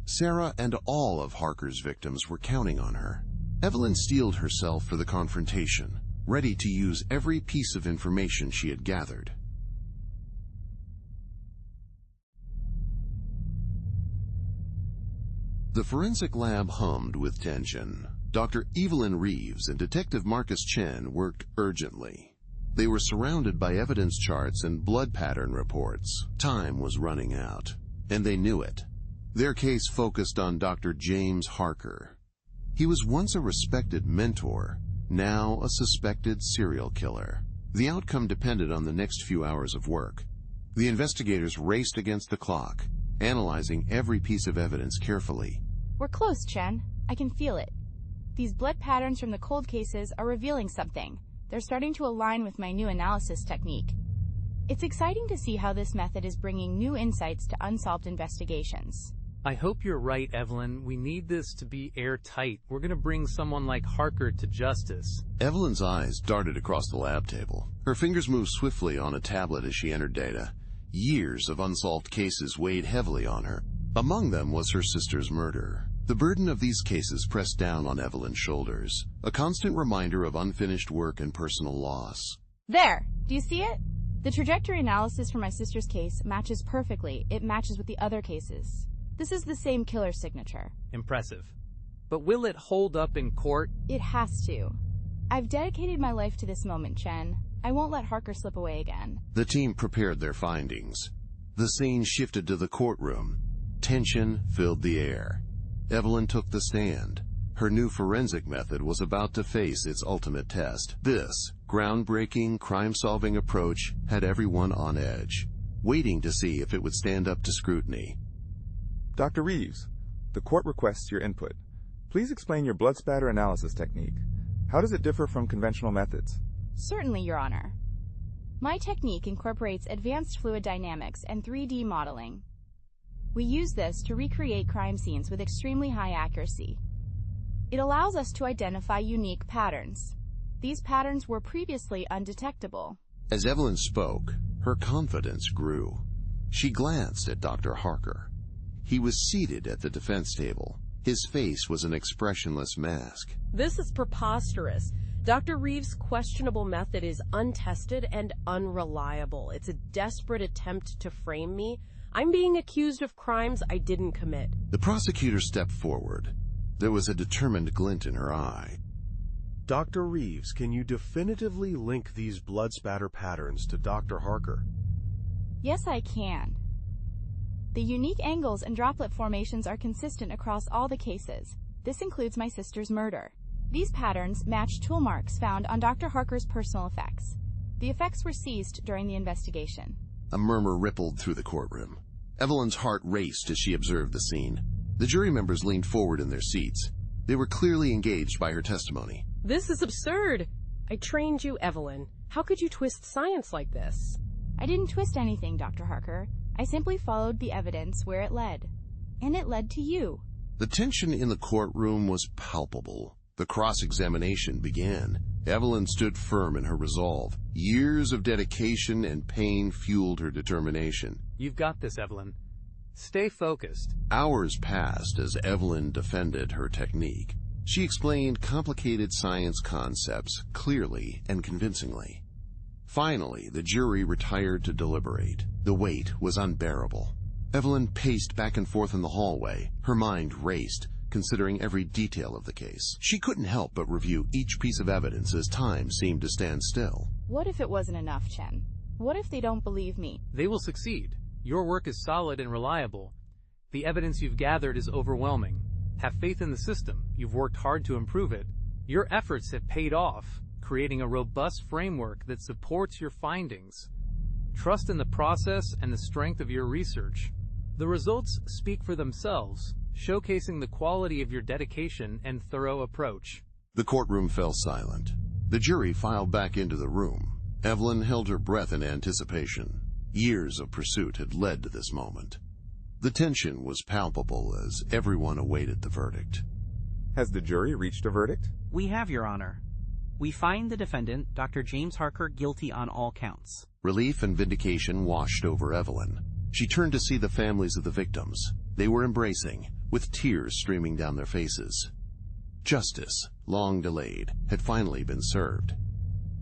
A: Sarah and all of Harker's victims were counting on her. Evelyn steeled herself for the confrontation, ready to use every piece of information she had gathered. The forensic lab hummed with tension. Dr. Evelyn Reeves and Detective Marcus Chen worked urgently. They were surrounded by evidence charts and blood pattern reports. Time was running out, and they knew it. Their case focused on Dr. James Harker. He was once a respected mentor, now a suspected serial killer. The outcome depended on the next few hours of work. The investigators raced against the clock, analyzing every piece of evidence carefully.
B: We're close, Chen. I can feel it. These blood patterns from the cold cases are revealing something. They're starting to align with my new analysis technique. It's exciting to see how this method is bringing new insights to unsolved investigations.
G: I hope you're right, Evelyn. We need this to be airtight. We're going to bring someone like Harker to justice.
A: Evelyn's eyes darted across the lab table. Her fingers moved swiftly on a tablet as she entered data. Years of unsolved cases weighed heavily on her. Among them was her sister's murder. The burden of these cases pressed down on Evelyn's shoulders, a constant reminder of unfinished work and personal loss.
B: There! Do you see it? The trajectory analysis for my sister's case matches perfectly. It matches with the other cases. This is the same killer signature.
G: Impressive. But will it hold up in court?
B: It has to. I've dedicated my life to this moment, Chen. I won't let Harker slip away again.
A: The team prepared their findings. The scene shifted to the courtroom. Tension filled the air. Evelyn took the stand. Her new forensic method was about to face its ultimate test. This groundbreaking crime-solving approach had everyone on edge, waiting to see if it would stand up to scrutiny.
F: Dr. Reeves, the court requests your input. Please explain your blood spatter analysis technique. How does it differ from conventional methods?
B: Certainly, Your Honor. My technique incorporates advanced fluid dynamics and 3D modeling. We use this to recreate crime scenes with extremely high accuracy. It allows us to identify unique patterns. These patterns were previously undetectable.
A: As Evelyn spoke, her confidence grew. She glanced at Dr. Harker. He was seated at the defense table. His face was an expressionless mask.
E: This is preposterous. Dr. Reeves' questionable method is untested and unreliable. It's a desperate attempt to frame me. I'm being accused of crimes I didn't commit.
A: The prosecutor stepped forward. There was a determined glint in her eye.
I: Dr. Reeves, can you definitively link these blood spatter patterns to Dr. Harker?
B: Yes, I can. The unique angles and droplet formations are consistent across all the cases. This includes my sister's murder. These patterns match tool marks found on Dr. Harker's personal effects. The effects were seized during the investigation.
A: A murmur rippled through the courtroom. Evelyn's heart raced as she observed the scene. The jury members leaned forward in their seats. They were clearly engaged by her testimony.
E: This is absurd. I trained you, Evelyn. How could you twist science like this?
B: I didn't twist anything, Dr. Harker. I simply followed the evidence where it led. And it led to you.
A: The tension in the courtroom was palpable. The cross-examination began. Evelyn stood firm in her resolve. Years of dedication and pain fueled her determination.
G: You've got this, Evelyn. Stay focused.
A: Hours passed as Evelyn defended her technique. She explained complicated science concepts clearly and convincingly. Finally, the jury retired to deliberate. The weight was unbearable. Evelyn paced back and forth in the hallway. Her mind raced, considering every detail of the case. She couldn't help but review each piece of evidence as time seemed to stand still.
B: What if it wasn't enough, Chen? What if they don't believe me?
G: They will succeed. Your work is solid and reliable. The evidence you've gathered is overwhelming. Have faith in the system. You've worked hard to improve it. Your efforts have paid off, creating a robust framework that supports your findings. Trust in the process and the strength of your research. The results speak for themselves, showcasing the quality of your dedication and thorough approach.
A: The courtroom fell silent. The jury filed back into the room. Evelyn held her breath in anticipation. Years of pursuit had led to this moment. The tension was palpable as everyone awaited the verdict.
F: Has the jury reached a verdict?
J: We have, Your Honor. We find the defendant, Dr. James Harker, guilty on all counts.
A: Relief and vindication washed over Evelyn. She turned to see the families of the victims. They were embracing, with tears streaming down their faces. Justice, long delayed, had finally been served.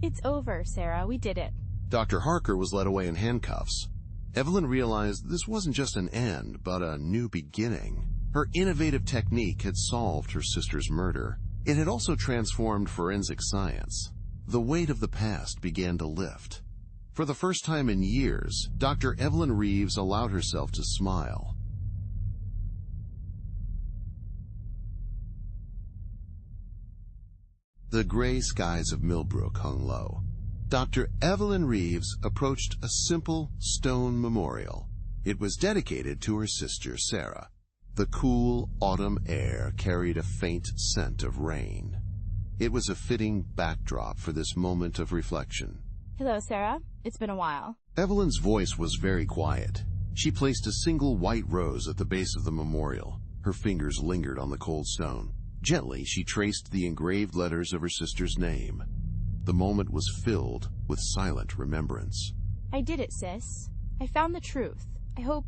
B: It's over, Sarah. We did it.
A: Dr. Harker was led away in handcuffs. Evelyn realized this wasn't just an end, but a new beginning. Her innovative technique had solved her sister's murder. It had also transformed forensic science. The weight of the past began to lift. For the first time in years, Dr. Evelyn Reeves allowed herself to smile. The gray skies of Millbrook hung low. Dr. Evelyn Reeves approached a simple stone memorial. It was dedicated to her sister, Sarah. The cool autumn air carried a faint scent of rain. It was a fitting backdrop for this moment of reflection.
B: Hello, Sarah. It's been a while.
A: Evelyn's voice was very quiet. She placed a single white rose at the base of the memorial. Her fingers lingered on the cold stone. Gently, she traced the engraved letters of her sister's name. The moment was filled with silent remembrance.
B: I did it, sis. I found the truth. I hope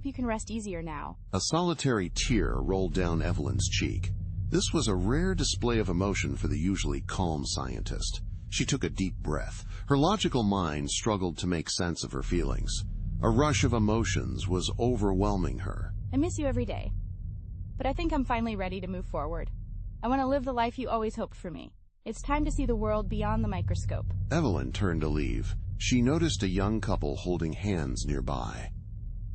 B: you can rest easier now.
A: A solitary tear rolled down Evelyn's cheek. This was a rare display of emotion for the usually calm scientist. She took a deep breath. Her logical mind struggled to make sense of her feelings. A rush of emotions was overwhelming her.
B: I miss you every day. But I think I'm finally ready to move forward. I want to live the life you always hoped for me. It's time to see the world beyond the microscope.
A: Evelyn turned to leave. She noticed a young couple holding hands nearby.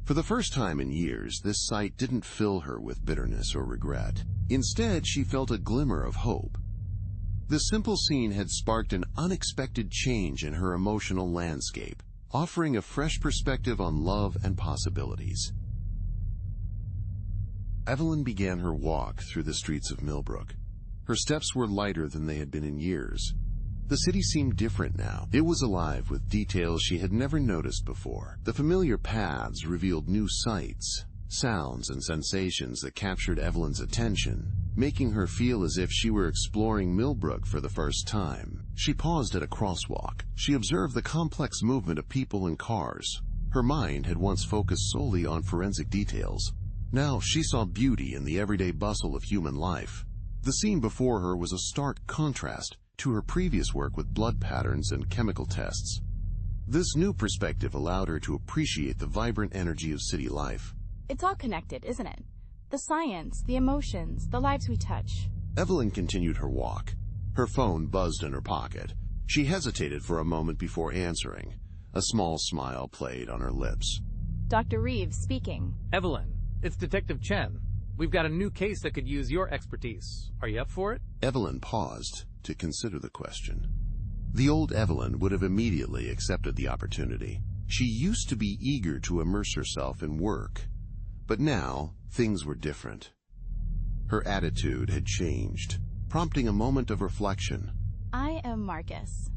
A: For the first time in years, this sight didn't fill her with bitterness or regret. Instead, she felt a glimmer of hope. The simple scene had sparked an unexpected change in her emotional landscape, offering a fresh perspective on love and possibilities. Evelyn began her walk through the streets of Millbrook. Her steps were lighter than they had been in years. The city seemed different now. It was alive with details she had never noticed before. The familiar paths revealed new sights, sounds, and sensations that captured Evelyn's attention, making her feel as if she were exploring Millbrook for the first time. She paused at a crosswalk. She observed the complex movement of people and cars. Her mind had once focused solely on forensic details. Now she saw beauty in the everyday bustle of human life. The scene before her was a stark contrast to her previous work with blood patterns and chemical tests. This new perspective allowed her to appreciate the vibrant energy of city life.
B: It's all connected, isn't it? The science, the emotions, the lives we touch.
A: Evelyn continued her walk. Her phone buzzed in her pocket. She hesitated for a moment before answering. A small smile played on her lips.
B: Dr. Reeves speaking.
G: Evelyn, it's Detective Chen. We've got a new case that could use your expertise. Are you up for it?
A: Evelyn paused to consider the question. The old Evelyn would have immediately accepted the opportunity. She used to be eager to immerse herself in work, but now things were different. Her attitude had changed, prompting a moment of reflection.
B: I am Marcus.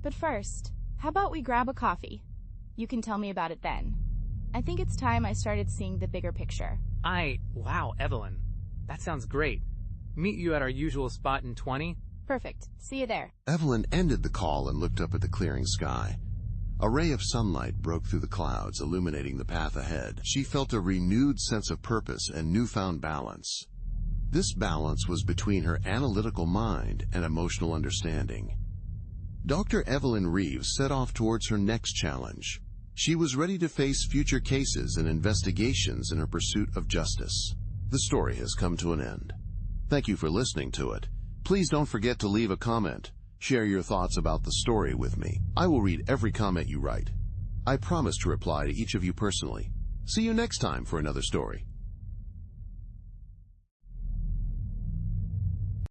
B: But first, how about we grab a coffee? You can tell me about it then. I think it's time I started seeing the bigger picture.
G: Wow, Evelyn. That sounds great. Meet you at our usual spot in 20?
B: Perfect. See you there.
A: Evelyn ended the call and looked up at the clearing sky. A ray of sunlight broke through the clouds, illuminating the path ahead. She felt a renewed sense of purpose and newfound balance. This balance was between her analytical mind and emotional understanding. Dr. Evelyn Reeves set off towards her next challenge. She was ready to face future cases and investigations in her pursuit of justice. The story has come to an end. Thank you for listening to it. Please don't forget to leave a comment. Share your thoughts about the story with me. I will read every comment you write. I promise to reply to each of you personally. See you next time for another story.